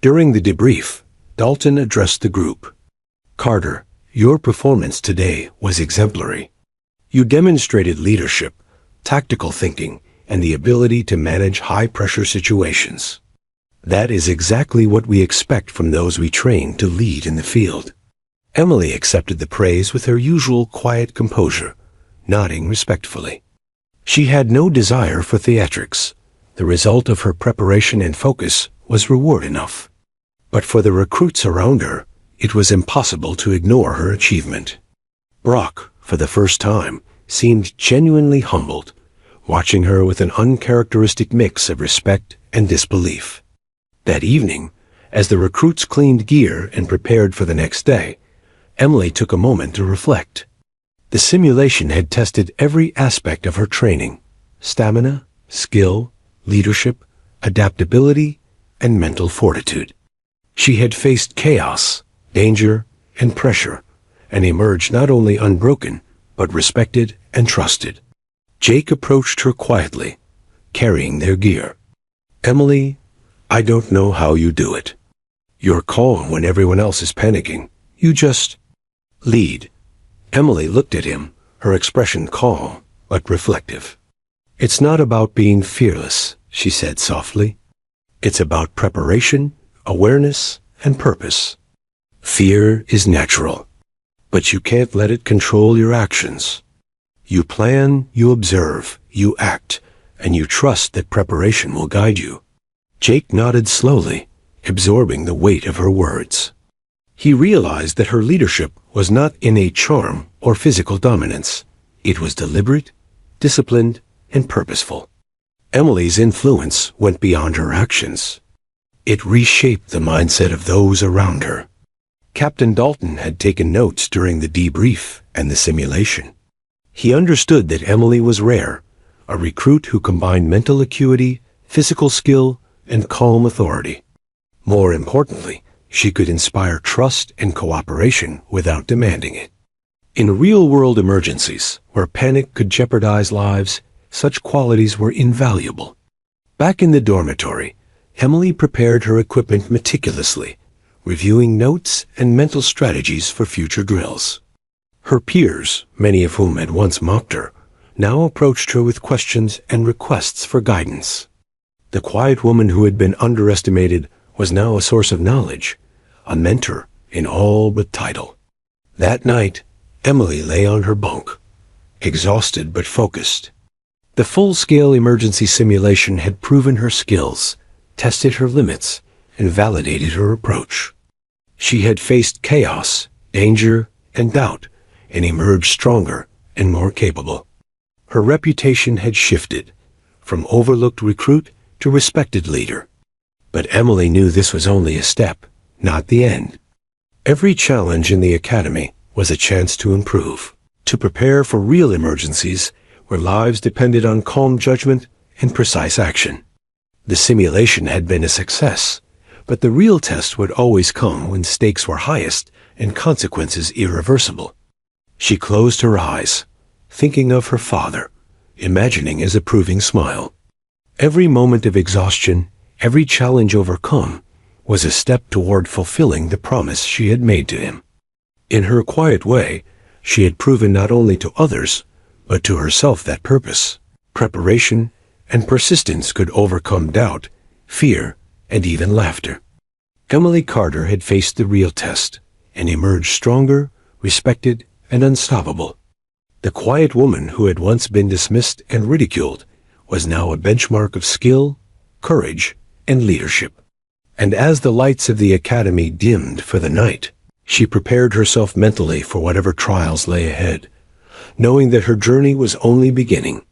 During the debrief, Dalton addressed the group. "Carter, your performance today was exemplary. You demonstrated leadership, tactical thinking, and the ability to manage high-pressure situations. That is exactly what we expect from those we train to lead in the field." Emily accepted the praise with her usual quiet composure, nodding respectfully. She had no desire for theatrics. The result of her preparation and focus was reward enough. But for the recruits around her, it was impossible to ignore her achievement. Brock, for the first time, seemed genuinely humbled, watching her with an uncharacteristic mix of respect and disbelief. That evening, as the recruits cleaned gear and prepared for the next day, Emily took a moment to reflect. The simulation had tested every aspect of her training: stamina, skill, leadership, adaptability, and mental fortitude. She had faced chaos, danger, and pressure, and emerged not only unbroken, but respected and trusted. Jake approached her quietly, carrying their gear. "Emily, I don't know how you do it. You're calm when everyone else is panicking. You just lead." Emily looked at him, her expression calm but reflective. "It's not about being fearless," she said softly. "It's about preparation, awareness, and purpose. Fear is natural, but you can't let it control your actions. You plan, you observe, you act, and you trust that preparation will guide you." Jake nodded slowly, absorbing the weight of her words. He realized that her leadership was not innate charm or physical dominance. It was deliberate, disciplined, and purposeful. Emily's influence went beyond her actions. It reshaped the mindset of those around her. Captain Dalton had taken notes during the debrief and the simulation. He understood that Emily was rare, a recruit who combined mental acuity, physical skill, and calm authority. More importantly, she could inspire trust and cooperation without demanding it. In real-world emergencies, where panic could jeopardize lives, such qualities were invaluable. Back in the dormitory, Emily prepared her equipment meticulously, reviewing notes and mental strategies for future drills. Her peers, many of whom had once mocked her, now approached her with questions and requests for guidance. The quiet woman who had been underestimated was now a source of knowledge, a mentor in all but title. That night, Emily lay on her bunk, exhausted but focused. The full-scale emergency simulation had proven her skills, tested her limits, and validated her approach. She had faced chaos, danger, and doubt, and emerged stronger and more capable. Her reputation had shifted, from overlooked recruit to respected leader. But Emily knew this was only a step, not the end. Every challenge in the academy was a chance to improve, to prepare for real emergencies where lives depended on calm judgment and precise action. The simulation had been a success, but the real test would always come when stakes were highest and consequences irreversible. She closed her eyes, thinking of her father, imagining his approving smile. Every moment of exhaustion, every challenge overcome, was a step toward fulfilling the promise she had made to him. In her quiet way, she had proven not only to others, but to herself that purpose, preparation, and persistence could overcome doubt, fear, and even laughter. Emily Carter had faced the real test and emerged stronger, respected, and unstoppable. The quiet woman who had once been dismissed and ridiculed was now a benchmark of skill, courage, and leadership. And as the lights of the academy dimmed for the night, she prepared herself mentally for whatever trials lay ahead, knowing that her journey was only beginning.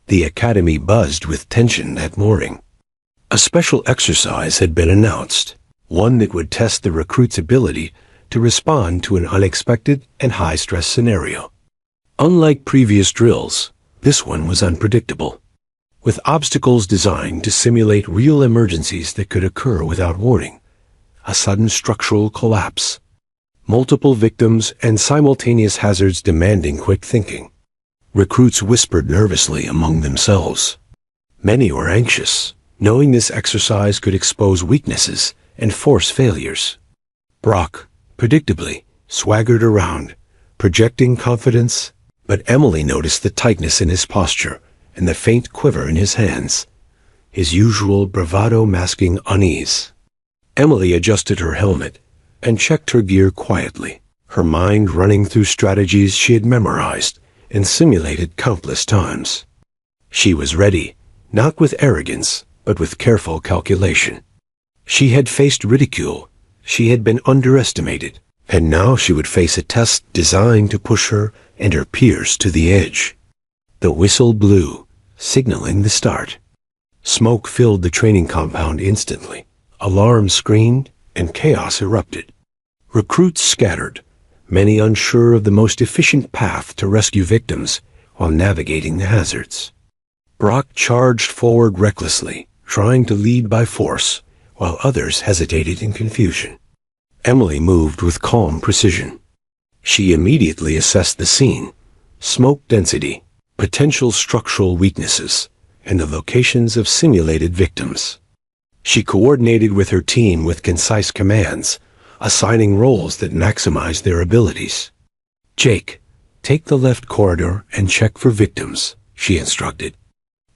The academy buzzed with tension that morning. A special exercise had been announced, one that would test the recruit's ability to respond to an unexpected and high-stress scenario. Unlike previous drills, this one was unpredictable, with obstacles designed to simulate real emergencies that could occur without warning. A sudden structural collapse, multiple victims, and simultaneous hazards demanding quick thinking. Recruits whispered nervously among themselves. Many were anxious, knowing this exercise could expose weaknesses and force failures. Brock, predictably, swaggered around, projecting confidence, but Emily noticed the tightness in his posture and the faint quiver in his hands, his usual bravado masking unease. Emily adjusted her helmet and checked her gear quietly, her mind running through strategies she had memorized and simulated countless times. She was ready, not with arrogance, but with careful calculation. She had faced ridicule, she had been underestimated, and now she would face a test designed to push her and her peers to the edge. The whistle blew, signaling the start. Smoke filled the training compound instantly. Alarms screamed, and chaos erupted. Recruits scattered, many unsure of the most efficient path to rescue victims while navigating the hazards. Brock charged forward recklessly, trying to lead by force, while others hesitated in confusion. Emily moved with calm precision. She immediately assessed the scene, smoke density, potential structural weaknesses, and the locations of simulated victims. She coordinated with her team with concise commands, assigning roles that maximized their abilities. "Jake, take the left corridor and check for victims," she instructed.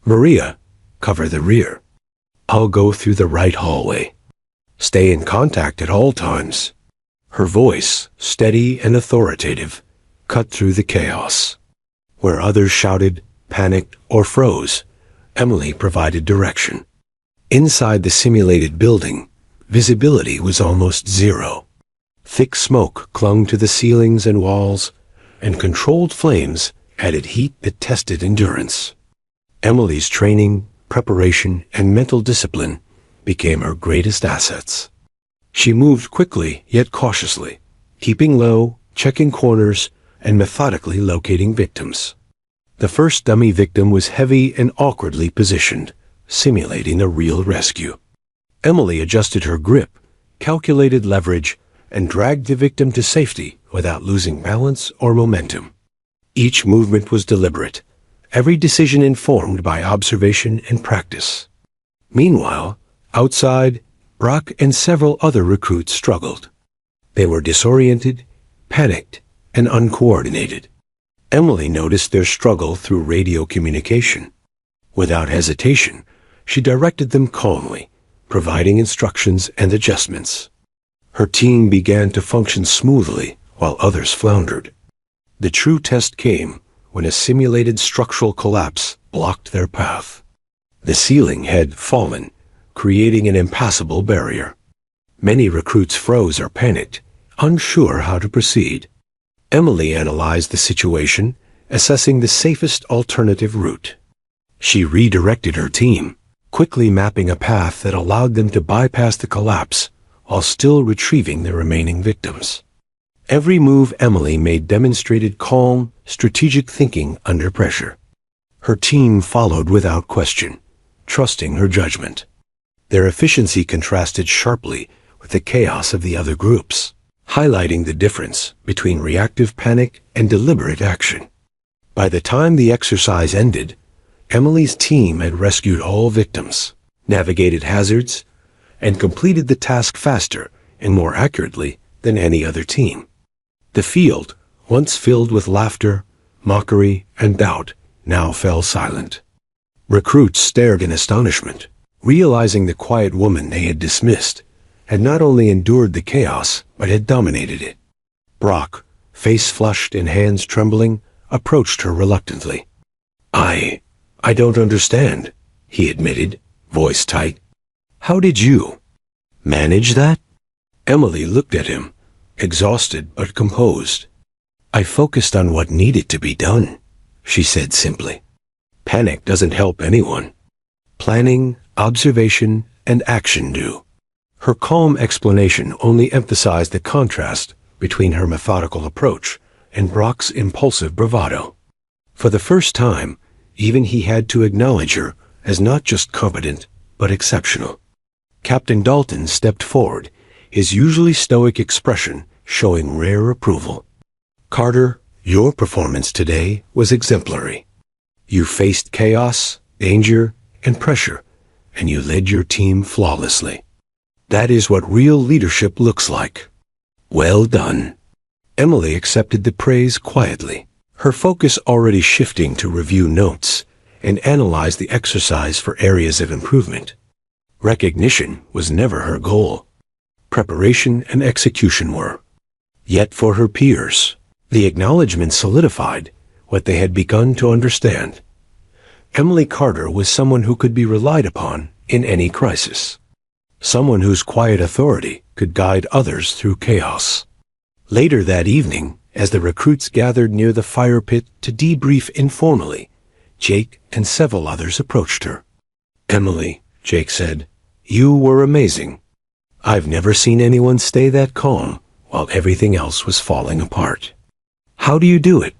"Maria, cover the rear. I'll go through the right hallway. Stay in contact at all times." Her voice, steady and authoritative, cut through the chaos. Where others shouted, panicked, or froze, Emily provided direction. Inside the simulated building, visibility was almost zero. Thick smoke clung to the ceilings and walls, and controlled flames added heat that tested endurance. Emily's training, preparation, and mental discipline became her greatest assets. She moved quickly yet cautiously, keeping low, checking corners, and methodically locating victims. The first dummy victim was heavy and awkwardly positioned, simulating a real rescue. Emily adjusted her grip, calculated leverage, and dragged the victim to safety without losing balance or momentum. Each movement was deliberate, every decision informed by observation and practice. Meanwhile, outside, Brock and several other recruits struggled. They were disoriented, panicked, and uncoordinated. Emily noticed their struggle through radio communication. Without hesitation, she directed them calmly, providing instructions and adjustments. Her team began to function smoothly while others floundered. The true test came when a simulated structural collapse blocked their path. The ceiling had fallen, creating an impassable barrier. Many recruits froze or panicked, unsure how to proceed. Emily analyzed the situation, assessing the safest alternative route. She redirected her team, quickly mapping a path that allowed them to bypass the collapse while still retrieving the remaining victims. Every move Emily made demonstrated calm, strategic thinking under pressure. Her team followed without question, trusting her judgment. Their efficiency contrasted sharply with the chaos of the other groups, highlighting the difference between reactive panic and deliberate action. By the time the exercise ended, Emily's team had rescued all victims, navigated hazards, and completed the task faster and more accurately than any other team. The field, once filled with laughter, mockery, and doubt, now fell silent. Recruits stared in astonishment, realizing the quiet woman they had dismissed had not only endured the chaos, but had dominated it. Brock, face flushed and hands trembling, approached her reluctantly. I don't understand," he admitted, voice tight. "How did you manage that?" Emily looked at him, exhausted but composed. "I focused on what needed to be done," she said simply. "Panic doesn't help anyone. Planning, observation, and action do." Her calm explanation only emphasized the contrast between her methodical approach and Brock's impulsive bravado. For the first time, even he had to acknowledge her as not just competent, but exceptional. Captain Dalton stepped forward, his usually stoic expression showing rare approval. "Carter, your performance today was exemplary. You faced chaos, danger, and pressure, and you led your team flawlessly." That is what real leadership looks like. Well done. Emily accepted the praise quietly, her focus already shifting to review notes and analyze the exercise for areas of improvement. Recognition was never her goal. Preparation and execution were. Yet for her peers, the acknowledgement solidified what they had begun to understand. Emily Carter was someone who could be relied upon in any crisis. Someone whose quiet authority could guide others through chaos. Later that evening, as the recruits gathered near the fire pit to debrief informally, Jake and several others approached her. "Emily," Jake said, "you were amazing. I've never seen anyone stay that calm while everything else was falling apart. How do you do it?"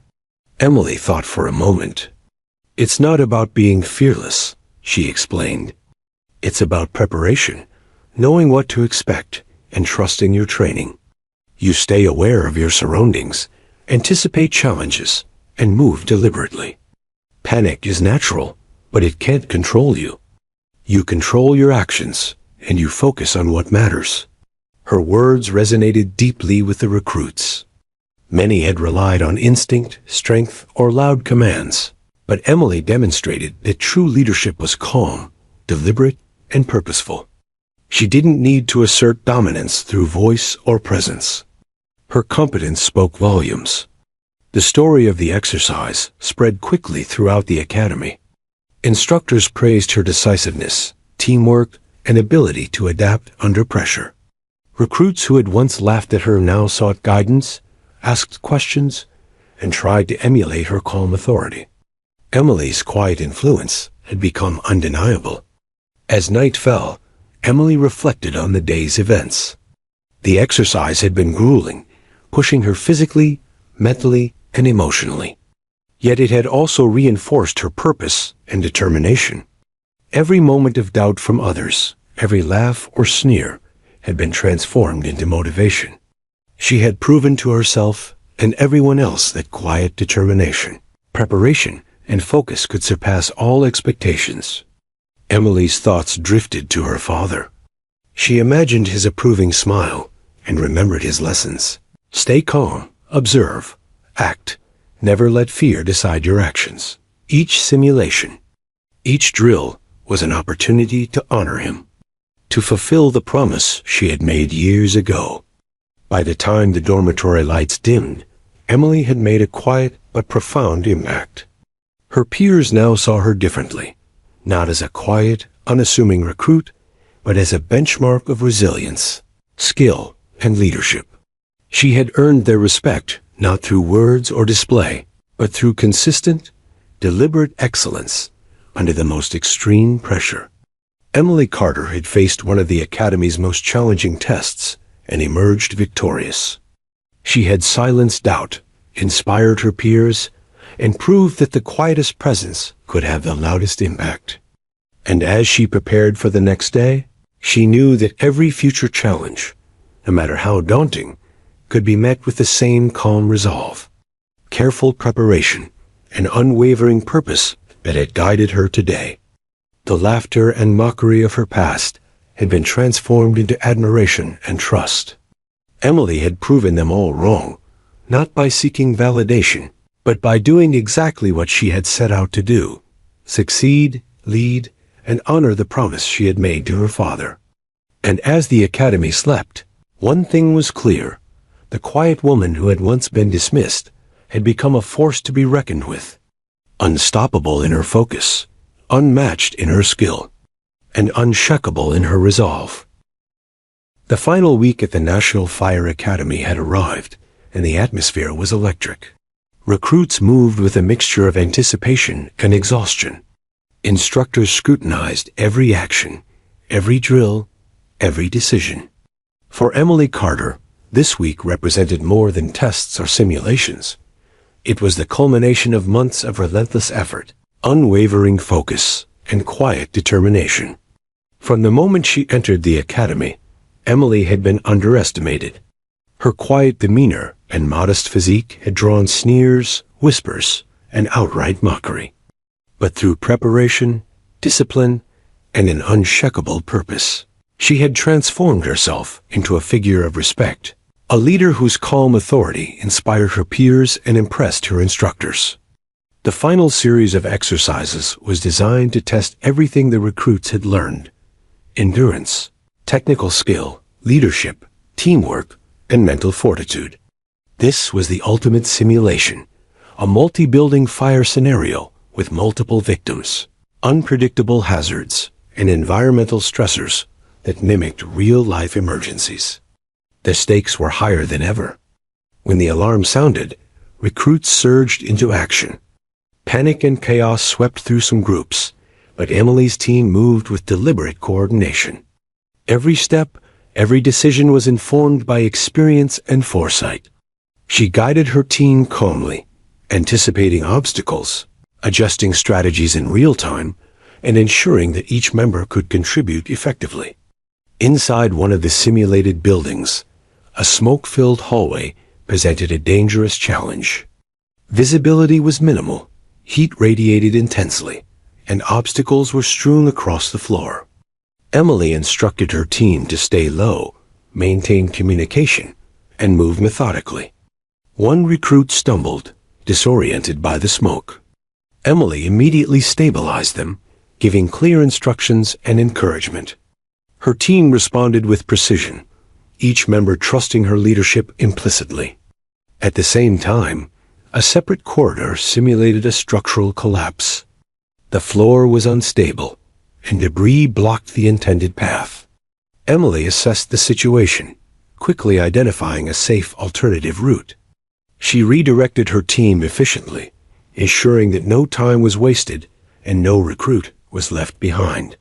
Emily thought for a moment. "It's not about being fearless," she explained. "It's about preparation, knowing what to expect, and trusting your training. You stay aware of your surroundings, anticipate challenges, and move deliberately. Panic is natural, but it can't control you. You control your actions, and you focus on what matters." Her words resonated deeply with the recruits. Many had relied on instinct, strength, or loud commands, but Emily demonstrated that true leadership was calm, deliberate, and purposeful. She didn't need to assert dominance through voice or presence. Her competence spoke volumes. The story of the exercise spread quickly throughout the academy. Instructors praised her decisiveness, teamwork, and ability to adapt under pressure. Recruits who had once laughed at her now sought guidance, asked questions, and tried to emulate her calm authority. Emily's quiet influence had become undeniable. As night fell, Emily reflected on the day's events. The exercise had been grueling, pushing her physically, mentally, and emotionally. Yet it had also reinforced her purpose and determination. Every moment of doubt from others, every laugh or sneer, had been transformed into motivation. She had proven to herself and everyone else that quiet determination, preparation, and focus could surpass all expectations. Emily's thoughts drifted to her father. She imagined his approving smile and remembered his lessons. Stay calm, observe, act. Never let fear decide your actions. Each simulation, each drill was an opportunity to honor him, to fulfill the promise she had made years ago. By the time the dormitory lights dimmed, Emily had made a quiet but profound impact. Her peers now saw her differently, not as a quiet, unassuming recruit, but as a benchmark of resilience, skill, and leadership. She had earned their respect not through words or display, but through consistent, deliberate excellence under the most extreme pressure. Emily Carter had faced one of the Academy's most challenging tests and emerged victorious. She had silenced doubt, inspired her peers, and proved that the quietest presence could have the loudest impact. And as she prepared for the next day, she knew that every future challenge, no matter how daunting, could be met with the same calm resolve, careful preparation, and unwavering purpose that had guided her today. The laughter and mockery of her past had been transformed into admiration and trust. Emily had proven them all wrong, not by seeking validation, but by doing exactly what she had set out to do: succeed, lead, and honor the promise she had made to her father. And as the Academy slept, one thing was clear: the quiet woman who had once been dismissed had become a force to be reckoned with. Unstoppable in her focus, unmatched in her skill, and unshakable in her resolve. The final week at the National Fire Academy had arrived, and the atmosphere was electric. Recruits moved with a mixture of anticipation and exhaustion. Instructors scrutinized every action, every drill, every decision. For Emily Carter, this week represented more than tests or simulations. It was the culmination of months of relentless effort, unwavering focus, and quiet determination. From the moment she entered the academy, Emily had been underestimated. Her quiet demeanor and modest physique had drawn sneers, whispers, and outright mockery. But through preparation, discipline, and an unshakable purpose, She had transformed herself into a figure of respect, a leader whose calm authority inspired her peers and impressed her instructors. The final series of exercises was designed to test everything the recruits had learned: endurance, technical skill, leadership, teamwork, and mental fortitude. This was the ultimate simulation, a multi-building fire scenario with multiple victims, unpredictable hazards, and environmental stressors that mimicked real-life emergencies. The stakes were higher than ever. When the alarm sounded, recruits surged into action. Panic and chaos swept through some groups, but Emily's team moved with deliberate coordination. Every step, every decision was informed by experience and foresight. She guided her team calmly, anticipating obstacles, adjusting strategies in real time, and ensuring that each member could contribute effectively. Inside one of the simulated buildings, a smoke-filled hallway presented a dangerous challenge. Visibility was minimal, heat radiated intensely, and obstacles were strewn across the floor. Emily instructed her team to stay low, maintain communication, and move methodically. One recruit stumbled, disoriented by the smoke. Emily immediately stabilized them, giving clear instructions and encouragement. Her team responded with precision, each member trusting her leadership implicitly. At the same time, a separate corridor simulated a structural collapse. The floor was unstable, and debris blocked the intended path. Emily assessed the situation, quickly identifying a safe alternative route. She redirected her team efficiently, ensuring that no time was wasted and no recruit was left behind.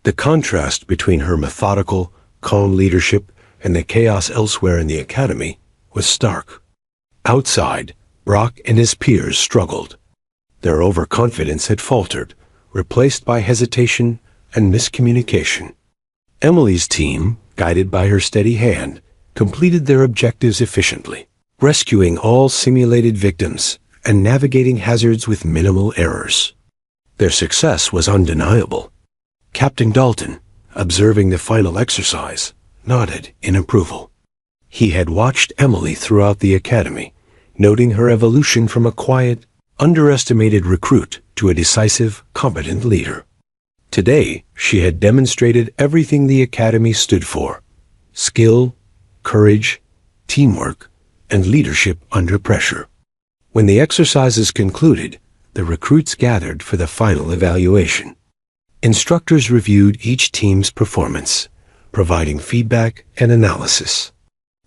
The contrast between her methodical, calm leadership and the chaos elsewhere in the academy was stark. Outside, Brock and his peers struggled. Their overconfidence had faltered, replaced by hesitation and miscommunication. Emily's team, guided by her steady hand, completed their objectives efficiently, rescuing all simulated victims and navigating hazards with minimal errors. Their success was undeniable. Captain Dalton, observing the final exercise, nodded in approval. He had watched Emily throughout the academy, noting her evolution from a quiet, underestimated recruit to a decisive, competent leader. Today, she had demonstrated everything the academy stood for: skill, courage, teamwork, and leadership under pressure. When the exercises concluded, the recruits gathered for the final evaluation. Instructors reviewed each team's performance, providing feedback and analysis.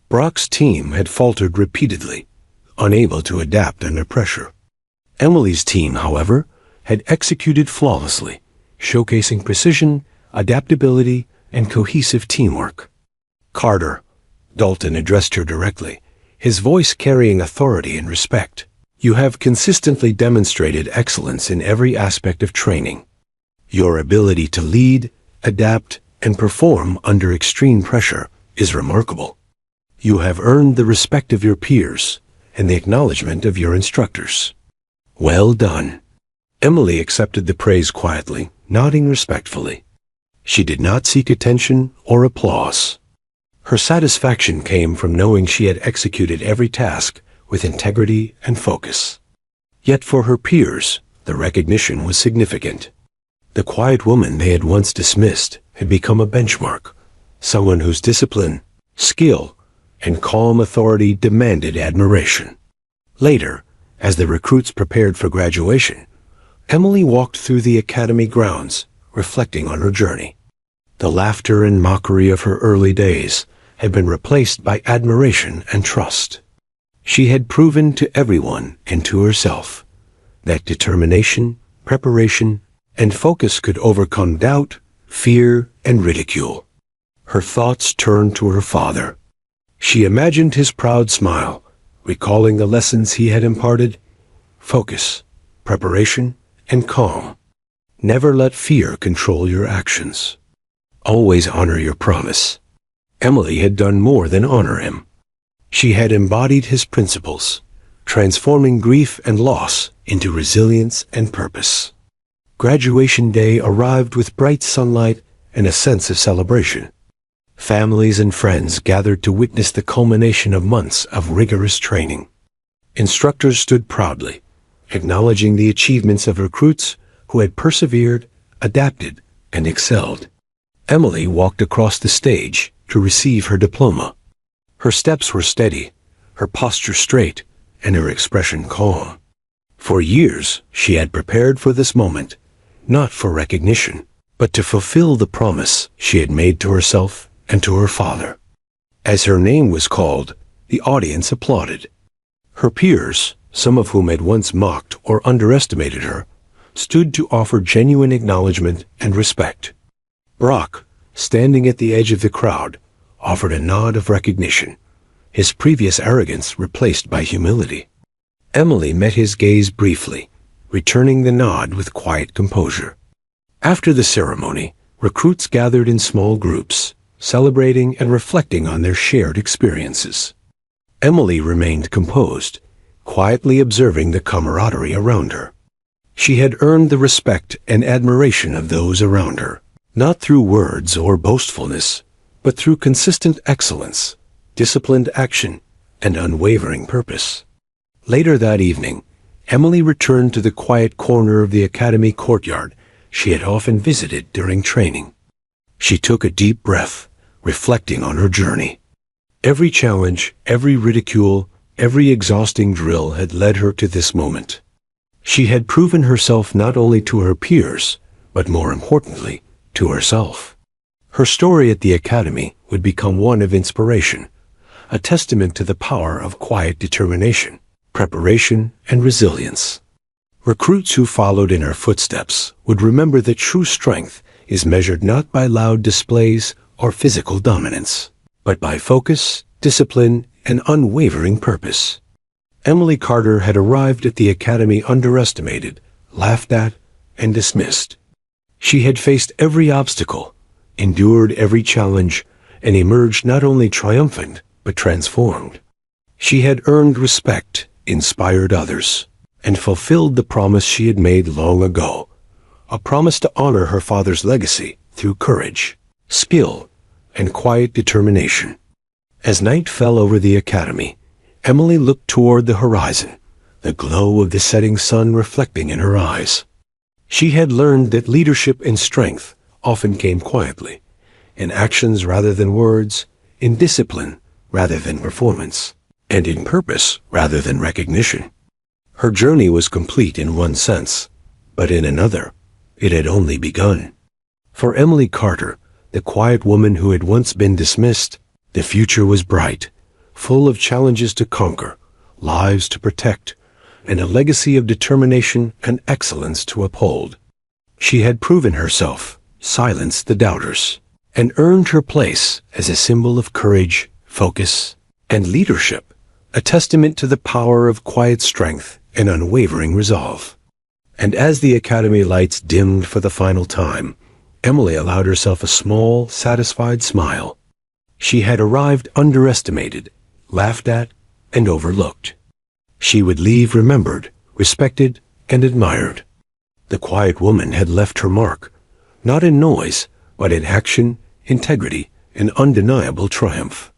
Brock's team had faltered repeatedly, unable to adapt under pressure. Emily's team, however, had executed flawlessly, showcasing precision, adaptability, and cohesive teamwork. "Carter," Dalton addressed her directly, his voice carrying authority and respect. "You have consistently demonstrated excellence in every aspect of training. Your ability to lead, adapt, and perform under extreme pressure is remarkable. You have earned the respect of your peers and the acknowledgement of your instructors. Well done." Emily accepted the praise quietly, nodding respectfully. She did not seek attention or applause. Her satisfaction came from knowing she had executed every task with integrity and focus. Yet for her peers, the recognition was significant. The quiet woman they had once dismissed had become a benchmark, someone whose discipline, skill, and calm authority demanded admiration. Later, as the recruits prepared for graduation, Emily walked through the academy grounds, reflecting on her journey. The laughter and mockery of her early days had been replaced by admiration and trust. She had proven to everyone and to herself that determination, preparation, and focus could overcome doubt, fear, and ridicule. Her thoughts turned to her father. She imagined his proud smile, recalling the lessons he had imparted: focus, preparation, and calm. Never let fear control your actions. Always honor your promise. Emily had done more than honor him. She had embodied his principles, transforming grief and loss into resilience and purpose. Graduation day arrived with bright sunlight and a sense of celebration. Families and friends gathered to witness the culmination of months of rigorous training. Instructors stood proudly, acknowledging the achievements of recruits who had persevered, adapted, and excelled. Emily walked across the stage to receive her diploma. Her steps were steady, her posture straight, and her expression calm. For years, she had prepared for this moment, not for recognition, but to fulfill the promise she had made to herself and to her father. As her name was called, the audience applauded. Her peers, some of whom had once mocked or underestimated her, stood to offer genuine acknowledgement and respect. Brock, standing at the edge of the crowd, offered a nod of recognition, his previous arrogance replaced by humility. Emily met his gaze briefly, returning the nod with quiet composure. After the ceremony, recruits gathered in small groups, celebrating and reflecting on their shared experiences. Emily remained composed, quietly observing the camaraderie around her. She had earned the respect and admiration of those around her, not through words or boastfulness, but through consistent excellence, disciplined action, and unwavering purpose. Later that evening, Emily returned to the quiet corner of the academy courtyard she had often visited during training. She took a deep breath, reflecting on her journey. Every challenge, every ridicule, every exhausting drill had led her to this moment. She had proven herself not only to her peers, but more importantly, to herself. Her story at the academy would become one of inspiration, a testament to the power of quiet determination, preparation, and resilience. Recruits who followed in her footsteps would remember that true strength is measured not by loud displays or physical dominance, but by focus, discipline, and unwavering purpose. Emily Carter had arrived at the academy underestimated, laughed at, and dismissed. She had faced every obstacle, endured every challenge, and emerged not only triumphant, but transformed. She had earned respect, inspired others, and fulfilled the promise she had made long ago, a promise to honor her father's legacy through courage, skill, and quiet determination. As night fell over the academy, Emily looked toward the horizon, the glow of the setting sun reflecting in her eyes. She had learned that leadership and strength often came quietly, in actions rather than words, in discipline rather than performance, and in purpose rather than recognition. Her journey was complete in one sense, but in another, it had only begun. For Emily Carter, the quiet woman who had once been dismissed, the future was bright, full of challenges to conquer, lives to protect, and a legacy of determination and excellence to uphold. She had proven herself, silenced the doubters, and earned her place as a symbol of courage, focus, and leadership, a testament to the power of quiet strength and unwavering resolve. And as the academy lights dimmed for the final time, Emily allowed herself a small, satisfied smile. She had arrived underestimated, laughed at, and overlooked. She would leave remembered, respected, and admired. The quiet woman had left her mark, not in noise, but in action, integrity, and undeniable triumph.